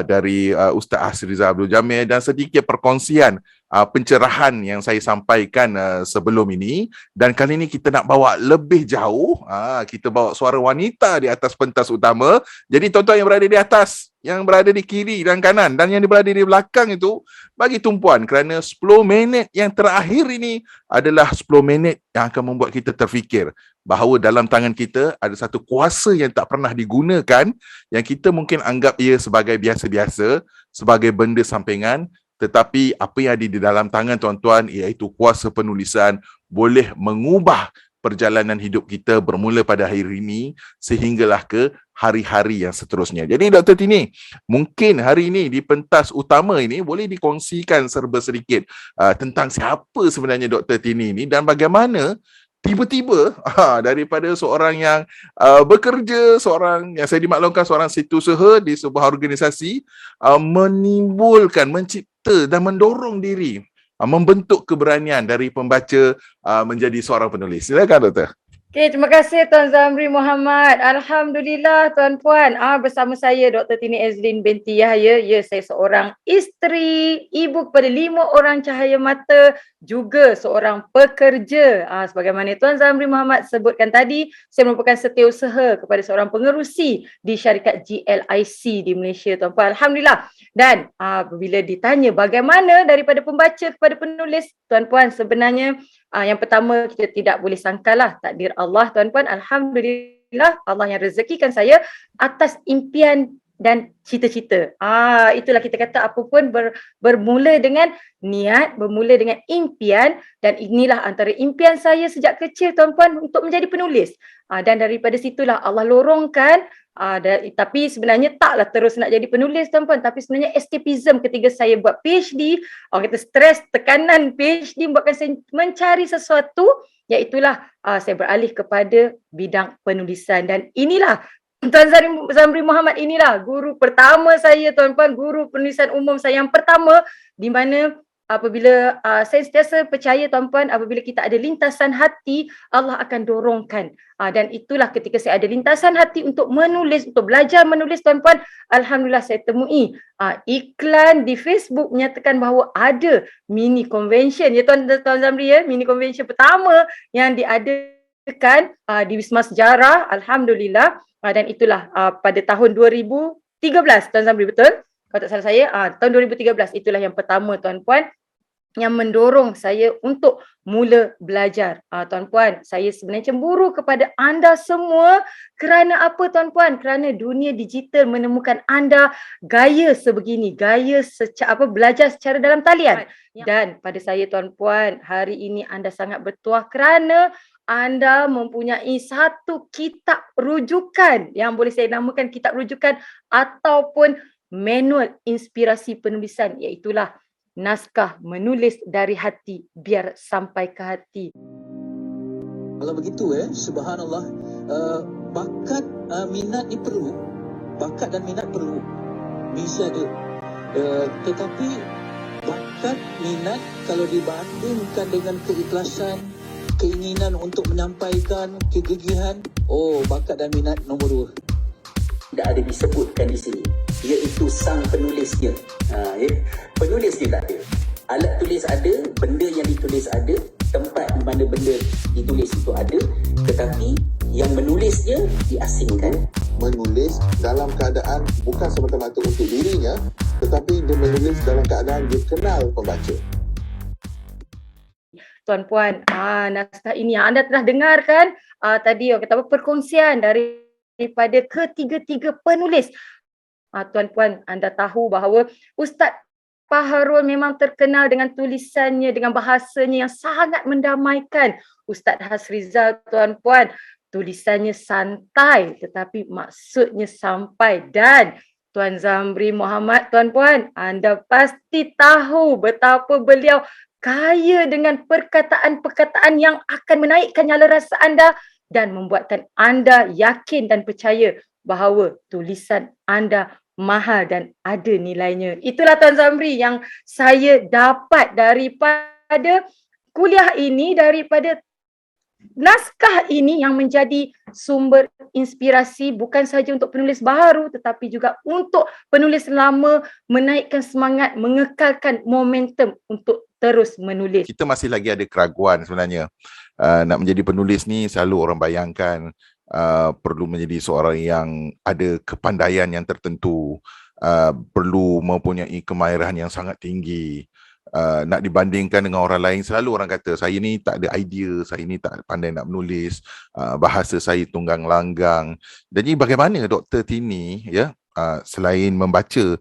dari Ustaz Hasriza Abdul Jamil, dan sedikit perkongsian pencerahan yang saya sampaikan sebelum ini. Dan kali ini kita nak bawa lebih jauh. Kita bawa suara wanita di atas pentas utama. Jadi tuan-tuan yang berada di atas, yang berada di kiri dan kanan, dan yang berada di belakang itu, bagi tumpuan kerana 10 minit yang terakhir ini adalah 10 minit yang akan membuat kita terfikir bahawa dalam tangan kita ada satu kuasa yang tak pernah digunakan, yang kita mungkin anggap ia sebagai biasa-biasa, sebagai benda sampingan, tetapi apa yang ada di dalam tangan tuan-tuan iaitu kuasa penulisan boleh mengubah perjalanan hidup kita bermula pada hari ini sehinggalah ke hari-hari yang seterusnya. Jadi Dr. Tini, mungkin hari ini di pentas utama ini boleh dikongsikan serba sedikit tentang siapa sebenarnya Dr. Tini ini dan bagaimana tiba-tiba daripada seorang yang bekerja, seorang yang saya dimaklumkan seorang setiausaha di sebuah organisasi, menimbulkan, mencipta dan mendorong diri, membentuk keberanian dari pembaca menjadi seorang penulis. Silakan Doktor. Okey, terima kasih Tuan Zamri Muhammad. Alhamdulillah tuan-puan, bersama saya Dr. Tini Azrin binti Yahya. Ya, saya seorang isteri, ibu kepada 5 orang cahaya mata, juga seorang pekerja. Sebagaimana Tuan Zamri Muhammad sebutkan tadi, saya merupakan setiausaha kepada seorang pengerusi di syarikat GLIC di Malaysia, tuan-puan. Alhamdulillah. Dan bila ditanya bagaimana daripada pembaca kepada penulis, tuan-puan, sebenarnya yang pertama kita tidak boleh sangkalah takdir Allah, tuan-puan. Alhamdulillah Allah yang rezekikan saya atas impian dan cita-cita. Itulah kita kata apa pun bermula dengan niat, bermula dengan impian, dan inilah antara impian saya sejak kecil, tuan-puan, untuk menjadi penulis. Dan daripada situlah Allah lorongkan. Tapi sebenarnya taklah terus nak jadi penulis, tuan-puan, tapi sebenarnya escapism ketika saya buat PhD, kita stres, tekanan PhD membuatkan saya mencari sesuatu, iaitulah saya beralih kepada bidang penulisan. Dan inilah Tuan Zamri Muhammad, inilah guru pertama saya, tuan-puan, guru penulisan umum saya yang pertama, di mana apabila saya sentiasa percaya, tuan-puan, apabila kita ada lintasan hati, Allah akan dorongkan. Dan itulah ketika saya ada lintasan hati untuk menulis, untuk belajar menulis, tuan-puan, alhamdulillah saya temui iklan di Facebook menyatakan bahawa ada mini convention, ya Tuan Zamri, ya, mini convention pertama yang diadakan di Wisma Sejarah, alhamdulillah. Dan itulah pada tahun 2013, Tuan Zamri, betul? Kalau tak salah saya, tahun 2013 itulah yang pertama, tuan-puan, yang mendorong saya untuk mula belajar. Tuan-puan, saya sebenarnya cemburu kepada anda semua. Kerana apa, tuan-puan? Kerana dunia digital menemukan anda gaya sebegini, gaya belajar secara dalam talian. Dan pada saya, tuan-puan, hari ini anda sangat bertuah kerana anda mempunyai satu kitab rujukan yang boleh saya namakan kitab rujukan ataupun manual inspirasi penulisan, iaitulah naskah menulis dari hati biar sampai ke hati. Kalau begitu subhanallah, bakat minat ni perlu, bakat dan minat perlu, bisa ada. Tetapi bakat minat kalau dibandingkan dengan keikhlasan, keinginan untuk menyampaikan, kegigihan, bakat dan minat nombor 2. Tidak ada disebutkan di sini, iaitu sang penulisnya. Penulisnya tak ada. Alat tulis ada, benda yang ditulis ada, tempat di mana benda ditulis itu ada, tetapi yang menulisnya diasingkan. Menulis dalam keadaan bukan semata-mata untuk dirinya, tetapi dia menulis dalam keadaan dia kenal pembaca. Tuan-puan, naskah ini yang anda telah dengarkan tadi, perkongsian daripada ketiga-tiga penulis. Tuan-puan, anda tahu bahawa Ustaz Fahrul memang terkenal dengan tulisannya, dengan bahasanya yang sangat mendamaikan. Ustaz Hasrizal, tuan-puan, tulisannya santai tetapi maksudnya sampai. Dan Tuan Zamri Muhammad, tuan-puan, anda pasti tahu betapa beliau kaya dengan perkataan-perkataan yang akan menaikkan nyala rasa anda dan membuatkan anda yakin dan percaya bahawa tulisan anda mahal dan ada nilainya. Itulah Tuan Zamri yang saya dapat daripada kuliah ini, daripada naskah ini yang menjadi sumber inspirasi bukan sahaja untuk penulis baru tetapi juga untuk penulis lama, menaikkan semangat, mengekalkan momentum untuk terus menulis. Kita masih lagi ada keraguan sebenarnya. Nak menjadi penulis ni selalu orang bayangkan perlu menjadi seorang yang ada kepandaian yang tertentu, perlu mempunyai kemahiran yang sangat tinggi. Nak dibandingkan dengan orang lain, selalu orang kata saya ni tak ada idea, saya ni tak pandai nak menulis, bahasa saya tunggang langgang. Jadi bagaimana Dr. Tini selain membaca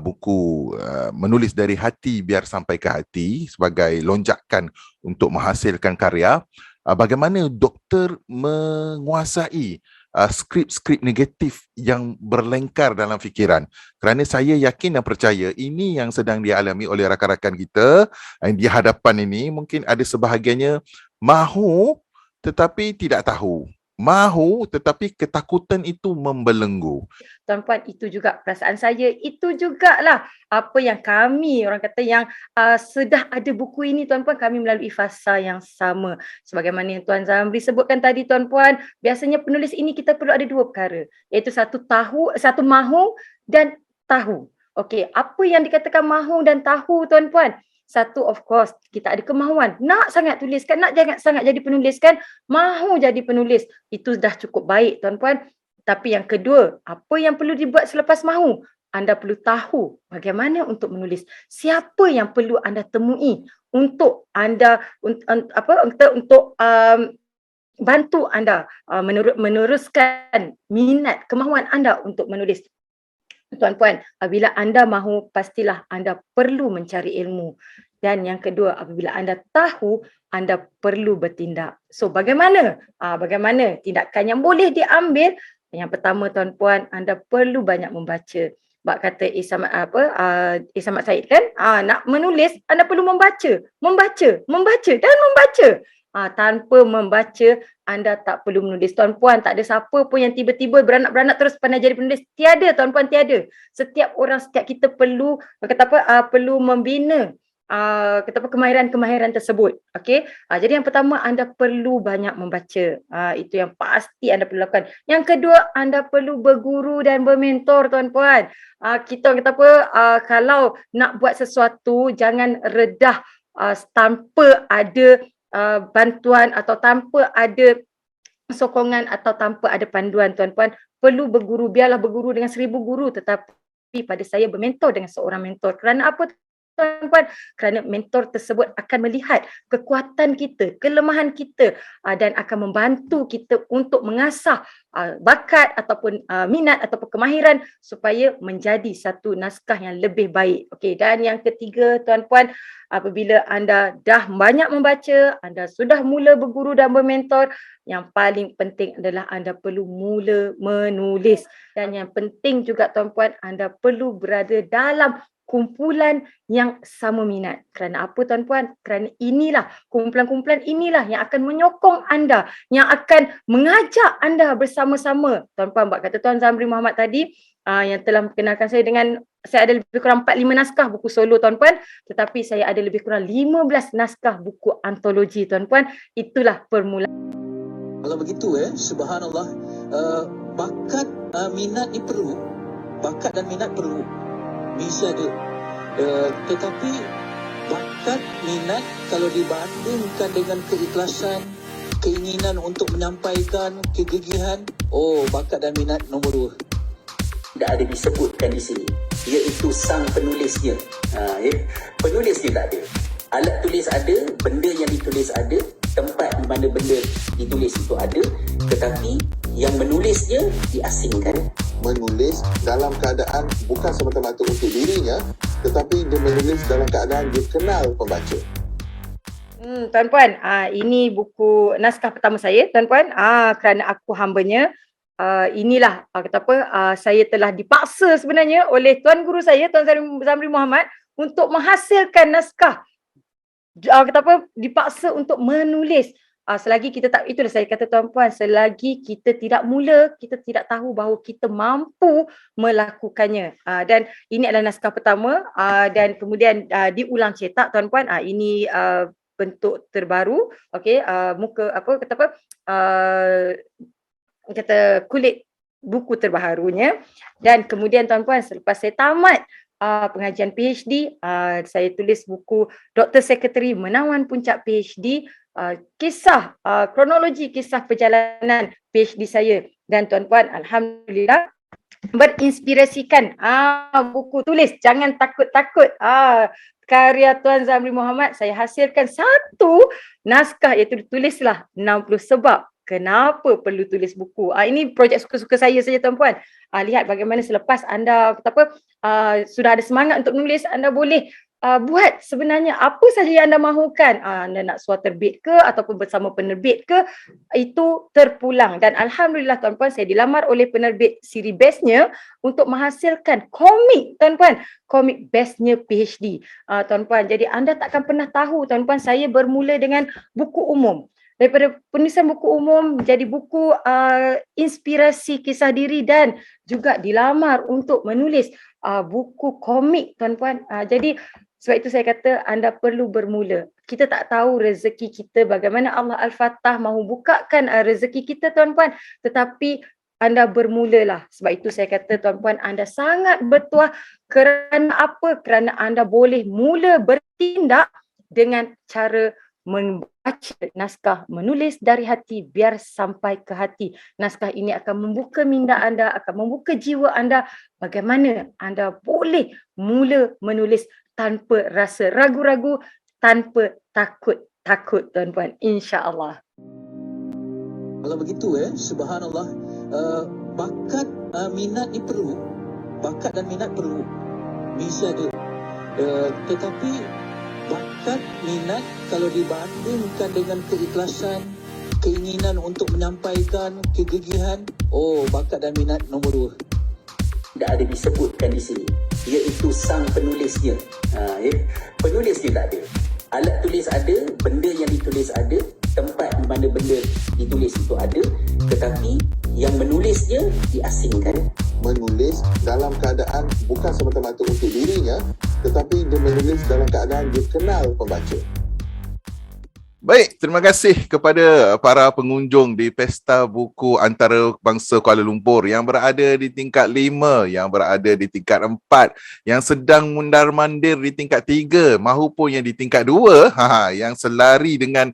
buku Menulis dari Hati Biar Sampai ke Hati sebagai lonjakan untuk menghasilkan karya, bagaimana doktor menguasai skrip-skrip negatif yang berlengkar dalam fikiran? Kerana saya yakin dan percaya ini yang sedang dialami oleh rakan-rakan kita yang di hadapan ini. Mungkin ada sebahagiannya mahu tetapi tidak tahu, mahu tetapi ketakutan itu membelenggu. Tuan-puan, itu juga perasaan saya, itu jugalah apa yang kami, orang kata yang sudah ada buku ini, tuan-puan, kami melalui fasa yang sama. Sebagaimana yang Tuan Zamri sebutkan tadi, tuan-puan, biasanya penulis ini kita perlu ada dua perkara, iaitu satu mahu dan tahu. Okey, apa yang dikatakan mahu dan tahu, tuan-puan? Satu, of course, kita ada kemahuan. Nak sangat tuliskan, nak jangan sangat jadi penulis kan? Mahu jadi penulis. Itu dah cukup baik, tuan-puan. Tapi yang kedua, apa yang perlu dibuat selepas mahu? Anda perlu tahu bagaimana untuk menulis. Siapa yang perlu anda temui untuk anda untuk bantu anda meneruskan minat, kemahuan anda untuk menulis. Tuan-puan, apabila anda mahu, pastilah anda perlu mencari ilmu. Dan yang kedua, apabila anda tahu, anda perlu bertindak. So, bagaimana tindakan yang boleh diambil? Yang pertama, tuan-puan, anda perlu banyak membaca. Bak kata Isamat Said kan, nak menulis, anda perlu membaca dan membaca. Tanpa membaca, anda tak perlu menulis. Tuan-puan, tak ada siapa pun yang tiba-tiba beranak-beranak terus pandai jadi penulis. Tiada, tuan-puan, tiada. Setiap kita perlu perlu membina kemahiran-kemahiran tersebut. Okey. Jadi yang pertama, anda perlu banyak membaca. Itu yang pasti anda perlu lakukan. Yang kedua, anda perlu berguru dan bermentor, tuan-puan. Kalau nak buat sesuatu, jangan redah tanpa ada bantuan atau tanpa ada sokongan atau tanpa ada panduan, tuan-puan. Perlu berguru, biarlah berguru dengan 1000 guru, tetapi pada saya bermentor dengan seorang mentor. Kerana apa, tuan-puan? Kerana mentor tersebut akan melihat kekuatan kita, kelemahan kita dan akan membantu kita untuk mengasah bakat ataupun minat ataupun kemahiran supaya menjadi satu naskah yang lebih baik. Okey, dan yang ketiga, tuan-puan, apabila anda dah banyak membaca, anda sudah mula berguru dan bermentor, yang paling penting adalah anda perlu mula menulis. Dan yang penting juga, tuan-puan, anda perlu berada dalam kumpulan yang sama minat. Kerana apa, tuan-puan? Kerana inilah, kumpulan-kumpulan inilah yang akan menyokong anda, yang akan mengajak anda bersama-sama. Tuan-puan, buat kata Tuan Zamri Muhammad tadi, yang telah memperkenalkan saya dengan, saya ada lebih kurang 4-5 naskah buku solo, tuan-puan. Tetapi saya ada lebih kurang 15 naskah buku antologi, tuan-puan. Itulah permulaan. Kalau begitu subhanallah, bakat minat ni perlu, bakat dan minat perlu. Bisa ada. Tetapi bakat, minat kalau dibandingkan dengan keikhlasan, keinginan untuk menyampaikan, kegigihan, bakat dan minat nombor 2. Tidak ada disebutkan di sini, iaitu sang penulisnya. Penulisnya tak ada. Alat tulis ada, benda yang ditulis ada, tempat di mana benda ditulis itu ada, tetapi yang menulisnya diasingkan. Menulis dalam keadaan bukan semata-mata untuk dirinya, tetapi dia menulis dalam keadaan dia kenal pembaca. Tuan-puan, ini buku naskah pertama saya, tuan-puan. Kerana aku hambanya, inilah saya telah dipaksa sebenarnya oleh tuan guru saya, Tuan Zamri Muhammad, untuk menghasilkan naskah. Dipaksa untuk menulis. Selagi kita tak, itulah saya kata tuan-puan, selagi kita tidak mula, kita tidak tahu bahawa kita mampu melakukannya. Dan ini adalah naskah pertama, dan kemudian diulang cetak, tuan-puan. Ini bentuk terbaru, okey, kulit buku terbaharunya. Dan kemudian tuan-puan, selepas saya tamat pengajian PhD, saya tulis buku Dr. Secretary Menawan Puncak PhD, kisah kronologi kisah perjalanan PhD saya. Dan tuan-puan, alhamdulillah berinspirasikan buku tulis Jangan Takut-Takut, karya Tuan Zamri Muhammad. Saya hasilkan satu naskah, iaitu tulislah 60 sebab kenapa perlu tulis buku. Ini projek suka-suka saya saja, tuan-puan. Lihat bagaimana selepas anda sudah ada semangat untuk menulis, anda boleh buat sebenarnya apa saja yang anda mahukan. Anda nak suar terbit ke ataupun bersama penerbit ke, itu terpulang. Dan alhamdulillah, tuan-puan, saya dilamar oleh penerbit siri bestnya untuk menghasilkan komik, tuan-puan, komik bestnya PhD, tuan-puan. Jadi anda takkan pernah tahu, tuan-puan, saya bermula dengan buku umum. Daripada penulisan buku umum jadi buku inspirasi kisah diri, dan juga dilamar untuk menulis buku komik, tuan-puan. Jadi sebab itu saya kata anda perlu bermula. Kita tak tahu rezeki kita bagaimana Allah Al-Fatah mahu bukakan rezeki kita, tuan-puan. Tetapi anda bermulalah. Sebab itu saya kata, tuan-puan, anda sangat bertuah. Kerana apa? Kerana anda boleh mula bertindak dengan cara membaca naskah Menulis Dari Hati Biar Sampai ke Hati. Naskah ini akan membuka minda anda, akan membuka jiwa anda, bagaimana anda boleh mula menulis tanpa rasa ragu-ragu, tanpa takut-takut, tuan-puan, insya-Allah. Kalau begitu subhanallah, bakat minat ni perlu, bakat dan minat perlu, bisa ada. Tetapi bakat minat kalau dibandingkan dengan keikhlasan, keinginan untuk menyampaikan, kegigihan, bakat dan minat nombor 2. Tidak ada disebutkan di sini, iaitu sang penulisnya. Penulisnya tak ada. Alat tulis ada, benda yang ditulis ada, tempat di mana benda ditulis itu ada, tetapi yang menulisnya diasingkan. Menulis dalam keadaan bukan semata-mata untuk dirinya, tetapi dia menulis dalam keadaan dia kenal pembaca. Baik, terima kasih kepada para pengunjung di Pesta Buku Antarabangsa Kuala Lumpur yang berada di tingkat 5, yang berada di tingkat 4, yang sedang mundar-mandir di tingkat 3 mahupun yang di tingkat 2, yang selari dengan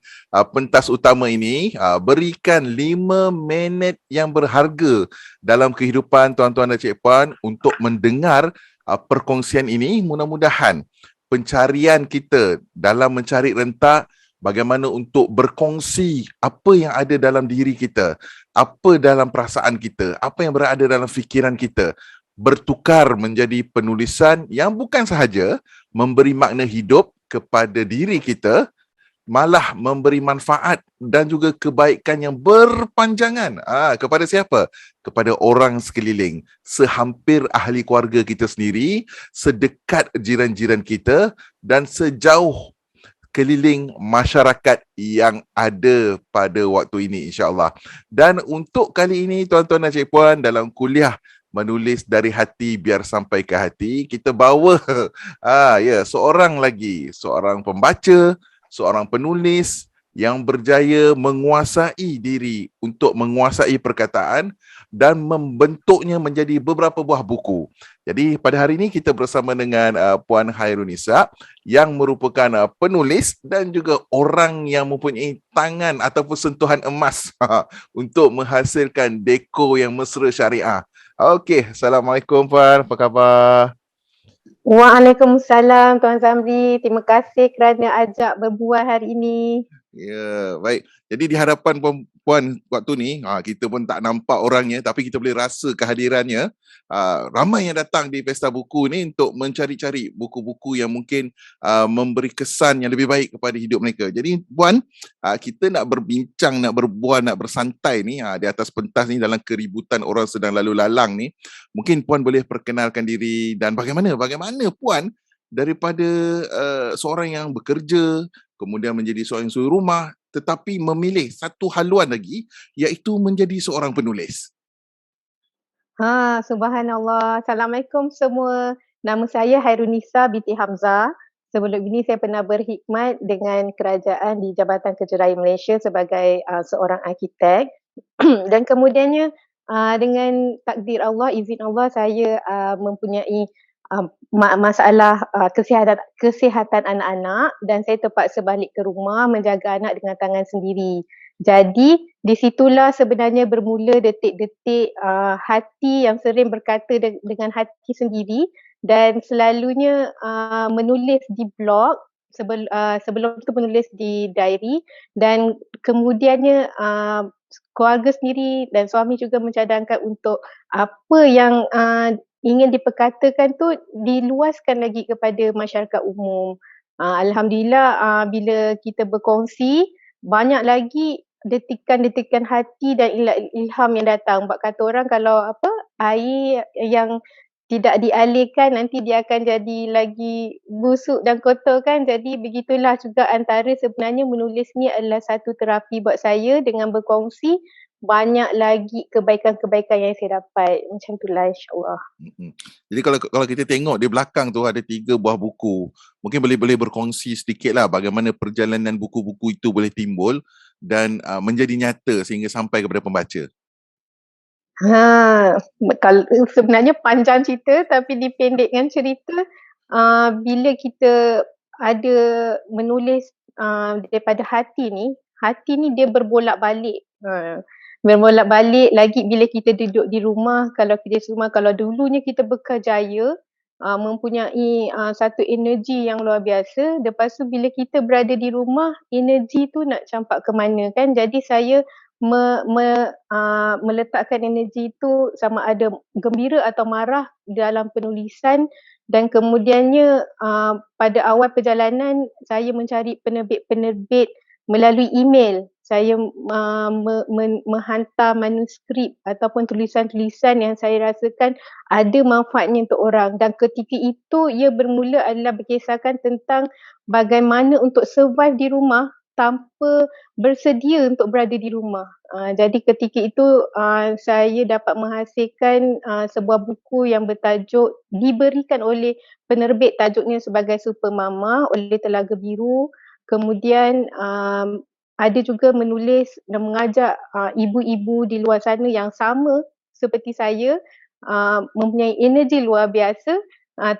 pentas utama ini. Berikan 5 minit yang berharga dalam kehidupan tuan-tuan dan cik-puan untuk mendengar perkongsian ini. Mudah-mudahan pencarian kita dalam mencari rentak bagaimana untuk berkongsi apa yang ada dalam diri kita, apa dalam perasaan kita, apa yang berada dalam fikiran kita, bertukar menjadi penulisan yang bukan sahaja memberi makna hidup kepada diri kita, malah memberi manfaat dan juga kebaikan yang berpanjangan. Kepada siapa? Kepada orang sekeliling, sehampir ahli keluarga kita sendiri, sedekat jiran-jiran kita dan sejauh keliling masyarakat yang ada pada waktu ini, insya-Allah. Dan untuk kali ini, tuan-tuan dan cik-puan, dalam kuliah Menulis Dari Hati Biar Sampai ke Hati, kita bawa seorang lagi, seorang pembaca, seorang penulis yang berjaya menguasai diri untuk menguasai perkataan dan membentuknya menjadi beberapa buah buku. Jadi pada hari ini kita bersama dengan Puan Hairunisa yang merupakan penulis dan juga orang yang mempunyai tangan ataupun sentuhan emas untuk menghasilkan dekor yang mesra syariah. Okey, Assalamualaikum Puan, apa khabar? Waalaikumsalam Tuan Zamri. Terima kasih kerana ajak berbual hari ini. Ya, baik. Jadi di hadapan Puan Puan waktu ni kita pun tak nampak orangnya tapi kita boleh rasa kehadirannya. Ramai yang datang di Pesta Buku ni untuk mencari-cari buku-buku yang mungkin memberi kesan yang lebih baik kepada hidup mereka. Jadi Puan, kita nak berbincang, nak berbual, nak bersantai ni di atas pentas ni dalam keributan orang sedang lalu lalang ni. Mungkin Puan boleh perkenalkan diri dan bagaimana Puan daripada seorang yang bekerja kemudian menjadi seorang suri rumah tetapi memilih satu haluan lagi iaitu menjadi seorang penulis. Subhanallah. Assalamualaikum semua. Nama saya Hairunisa binti Hamzah. Sebelum ini saya pernah berkhidmat dengan kerajaan di Jabatan Kerja Raya Malaysia sebagai seorang arkitek. Dan kemudiannya dengan takdir Allah, izin Allah, saya mempunyai masalah kesihatan anak-anak dan saya terpaksa balik ke rumah menjaga anak dengan tangan sendiri. Jadi di situlah sebenarnya bermula detik-detik hati yang sering berkata dengan hati sendiri dan selalunya menulis di blog, sebelum itu menulis di diary dan kemudiannya keluarga sendiri dan suami juga mencadangkan untuk apa yang ingin diperkatakan tu diluaskan lagi kepada masyarakat umum. Alhamdulillah bila kita berkongsi banyak lagi detikan-detikan hati dan ilham yang datang. Sebab kata orang kalau air yang tidak dialirkan nanti dia akan jadi lagi busuk dan kotor kan. Jadi begitulah juga antara sebenarnya menulis ni adalah satu terapi buat saya dengan berkongsi banyak lagi kebaikan-kebaikan yang saya dapat. Macam itulah insyaAllah. Jadi kalau kita tengok di belakang tu ada 3 buah buku. Mungkin boleh berkongsi sedikit lah bagaimana perjalanan buku-buku itu boleh timbul dan menjadi nyata sehingga sampai kepada pembaca. Kalau sebenarnya panjang cerita tapi dipendekkan cerita, bila kita ada menulis daripada hati ni dia berbolak-balik. Berbolak-balik lagi bila kita duduk di rumah. Kalau dulunya kita berkerjaya, mempunyai satu energi yang luar biasa. Lepas tu bila kita berada di rumah, energi tu nak campak ke mana kan. Jadi saya meletakkan energi itu sama ada gembira atau marah dalam penulisan dan kemudiannya pada awal perjalanan saya mencari penerbit melalui email. Saya menghantar manuskrip ataupun tulisan-tulisan yang saya rasakan ada manfaatnya untuk orang dan ketika itu ia bermula adalah berkisahkan tentang bagaimana untuk survive di rumah tanpa bersedia untuk berada di rumah. Jadi ketika itu saya dapat menghasilkan sebuah buku yang bertajuk diberikan oleh penerbit, tajuknya sebagai Super Mama oleh Telaga Biru. Kemudian ada juga menulis dan mengajak ibu-ibu di luar sana yang sama seperti saya mempunyai energi luar biasa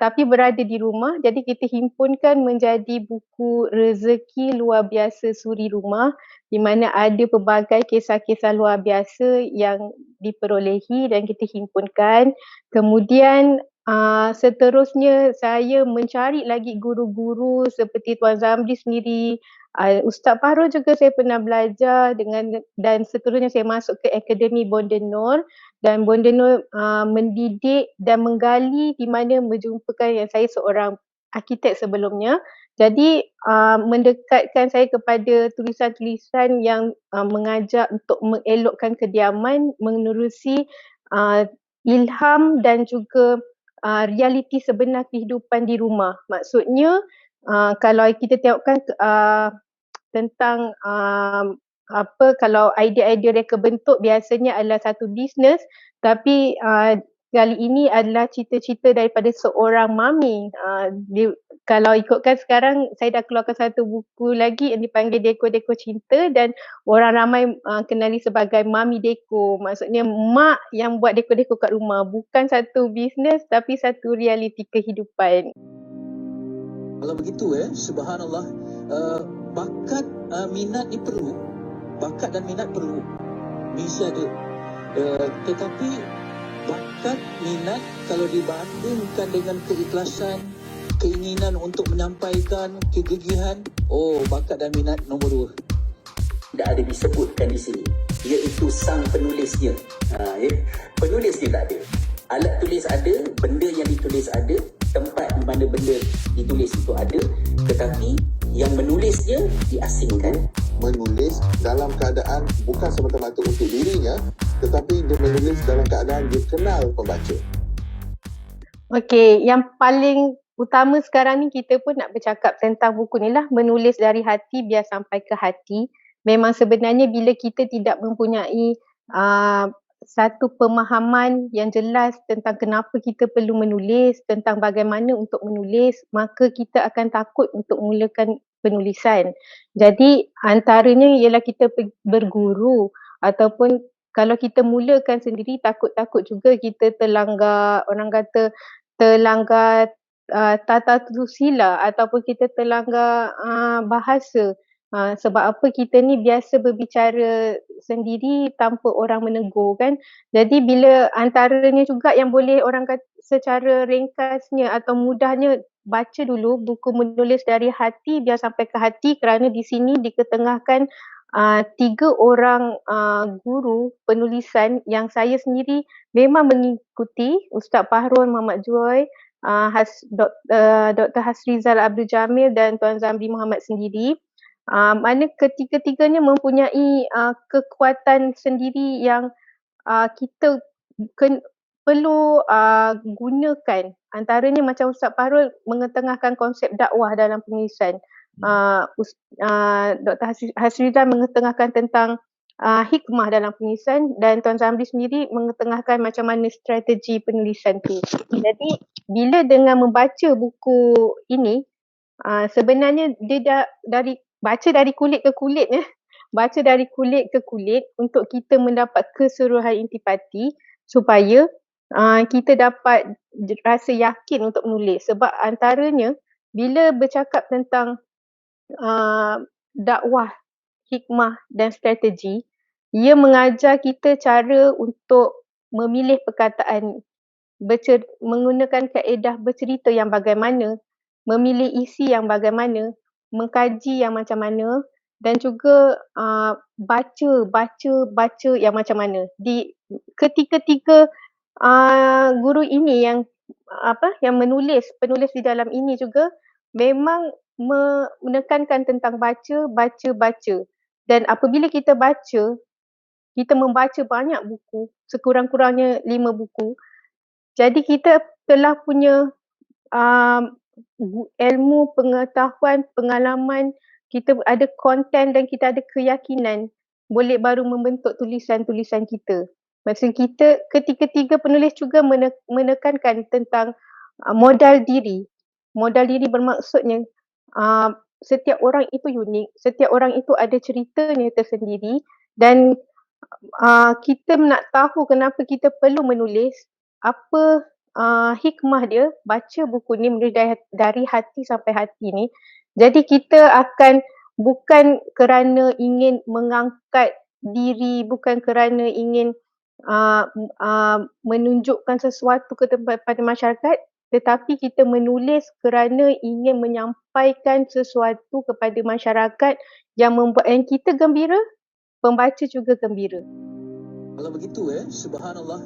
tapi berada di rumah. Jadi kita himpunkan menjadi buku Rezeki Luar Biasa Suri Rumah di mana ada pelbagai kisah-kisah luar biasa yang diperolehi dan kita himpunkan. Kemudian seterusnya saya mencari lagi guru-guru seperti Tuan Zamri sendiri, Ustaz Fahro juga saya pernah belajar dan seterusnya saya masuk ke Akademi Bonda Nur dan Bonda Nur mendidik dan menggali di mana menjumpakan yang saya seorang arkitek sebelumnya. Jadi mendekatkan saya kepada tulisan-tulisan yang mengajak untuk mengelokkan kediaman, menerusi ilham dan juga realiti sebenar kehidupan di rumah. Maksudnya kalau kita tengokkan tentang kalau idea-idea reka bentuk biasanya adalah satu bisnes tapi kali ini adalah cita-cita daripada seorang mami. Kalau ikutkan sekarang saya dah keluarkan satu buku lagi yang dipanggil Deko-Deko Cinta dan orang ramai kenali sebagai Mami Deko. Maksudnya mak yang buat deko-deko kat rumah, bukan satu bisnes tapi satu realiti kehidupan. Kalau begitu subhanallah, bakat minat ni perlu, bakat dan minat perlu, bisa ada. Tetapi bakat minat kalau dibandingkan dengan keikhlasan, keinginan untuk menyampaikan, kegigihan, bakat dan minat nombor 2. Tidak ada disebutkan di sini. iaitu sang penulisnya. Penulisnya tak ada. Alat tulis ada, benda yang ditulis ada, tempat di mana benda ditulis itu ada, tetapi yang menulisnya diasingkan. Menulis dalam keadaan bukan semata-mata untuk dirinya, tetapi dia menulis dalam keadaan dia kenal pembaca. Okey, yang paling utama sekarang ni kita pun nak bercakap tentang buku ni lah, menulis dari hati biar sampai ke hati. Memang sebenarnya bila kita tidak mempunyai satu pemahaman yang jelas tentang kenapa kita perlu menulis, tentang bagaimana untuk menulis, maka kita akan takut untuk mulakan penulisan. Jadi antaranya ialah kita berguru ataupun kalau kita mulakan sendiri takut-takut juga kita terlanggar, orang kata terlanggar tata susila ataupun kita terlanggar bahasa. Sebab apa kita ni biasa berbicara sendiri tanpa orang menegur kan. Jadi bila antaranya juga yang boleh orang kata secara ringkasnya atau mudahnya baca dulu buku menulis dari hati biar sampai ke hati, kerana di sini diketengahkan 3 orang guru penulisan yang saya sendiri memang mengikuti, Ustaz Fahrul Muhammad Joy, Dr. Hasrizal Abdul Jamil dan Tuan Zamri Muhammad sendiri. Mana ketiga-tiganya mempunyai kekuatan sendiri yang kita perlu gunakan. Antaranya macam Ustaz Fahrul mengetengahkan konsep dakwah dalam penulisan. Dr. Hasrizal mengetengahkan tentang hikmah dalam penulisan dan Tuan Zamri sendiri mengetengahkan macam mana strategi penulisan tu. Jadi bila dengan membaca buku ini, sebenarnya dia baca dari kulit ke kulit baca dari kulit ke kulit untuk kita mendapat keseluruhan intipati supaya kita dapat rasa yakin untuk menulis. Sebab antaranya bila bercakap tentang dakwah, hikmah dan strategi, ia mengajar kita cara untuk memilih perkataan, menggunakan kaedah bercerita yang bagaimana, memilih isi yang bagaimana, mengkaji yang macam mana dan juga baca yang macam mana. Di ketiga-tiga guru ini yang penulis di dalam ini juga memang menekankan tentang baca. Dan apabila kita baca, kita membaca banyak buku, sekurang-kurangnya 5 buku. Jadi kita telah punya ilmu, pengetahuan, pengalaman, kita ada konten dan kita ada keyakinan boleh baru membentuk tulisan-tulisan kita. Maksud kita ketiga-tiga penulis juga menekankan tentang modal diri. Modal diri bermaksudnya setiap orang itu unik, setiap orang itu ada ceritanya tersendiri dan kita nak tahu kenapa kita perlu menulis, apa hikmah dia baca buku ni dari hati sampai hati ni. Jadi kita akan bukan kerana ingin mengangkat diri, bukan kerana ingin menunjukkan sesuatu kepada masyarakat, tetapi kita menulis kerana ingin menyampaikan sesuatu kepada masyarakat yang membuat kita gembira, pembaca juga gembira. Kalau begitu subhanallah,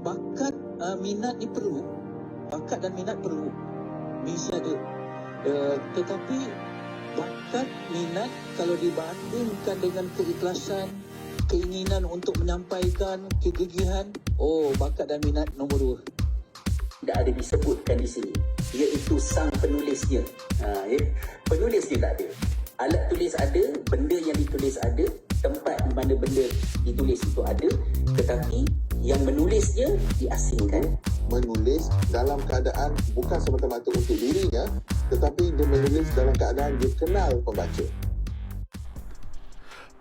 bakat minat ni perlu, bakat dan minat perlu, bisa ada. Tetapi bakat minat kalau dibandingkan dengan keikhlasan, keinginan untuk menyampaikan, kegigihan, bakat dan minat nombor 2. Tidak ada disebutkan di sini, iaitu sang penulisnya. Penulisnya tak ada. Alat tulis ada, benda yang ditulis ada, tempat di mana benda ditulis itu ada, tetapi yang menulisnya diasingkan. Menulis dalam keadaan bukan semata-mata untuk dirinya, tetapi dia menulis dalam keadaan dia kenal pembaca.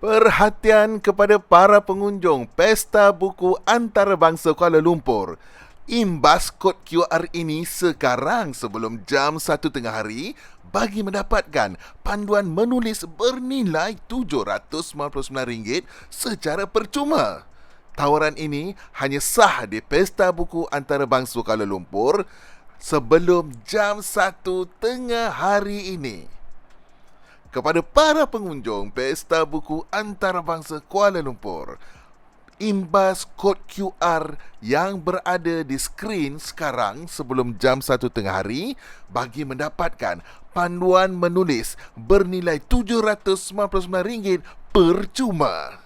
Perhatian kepada para pengunjung Pesta Buku Antarabangsa Kuala Lumpur. Imbas kod QR ini sekarang sebelum jam 1 tengah hari bagi mendapatkan panduan menulis bernilai RM799 secara percuma. Tawaran ini hanya sah di Pesta Buku Antarabangsa Kuala Lumpur sebelum jam 1 tengah hari ini. kepada para pengunjung Pesta Buku Antarabangsa Kuala Lumpur. Imbas kod QR yang berada di skrin sekarang sebelum jam 1 tengah hari bagi mendapatkan panduan menulis bernilai RM799 percuma.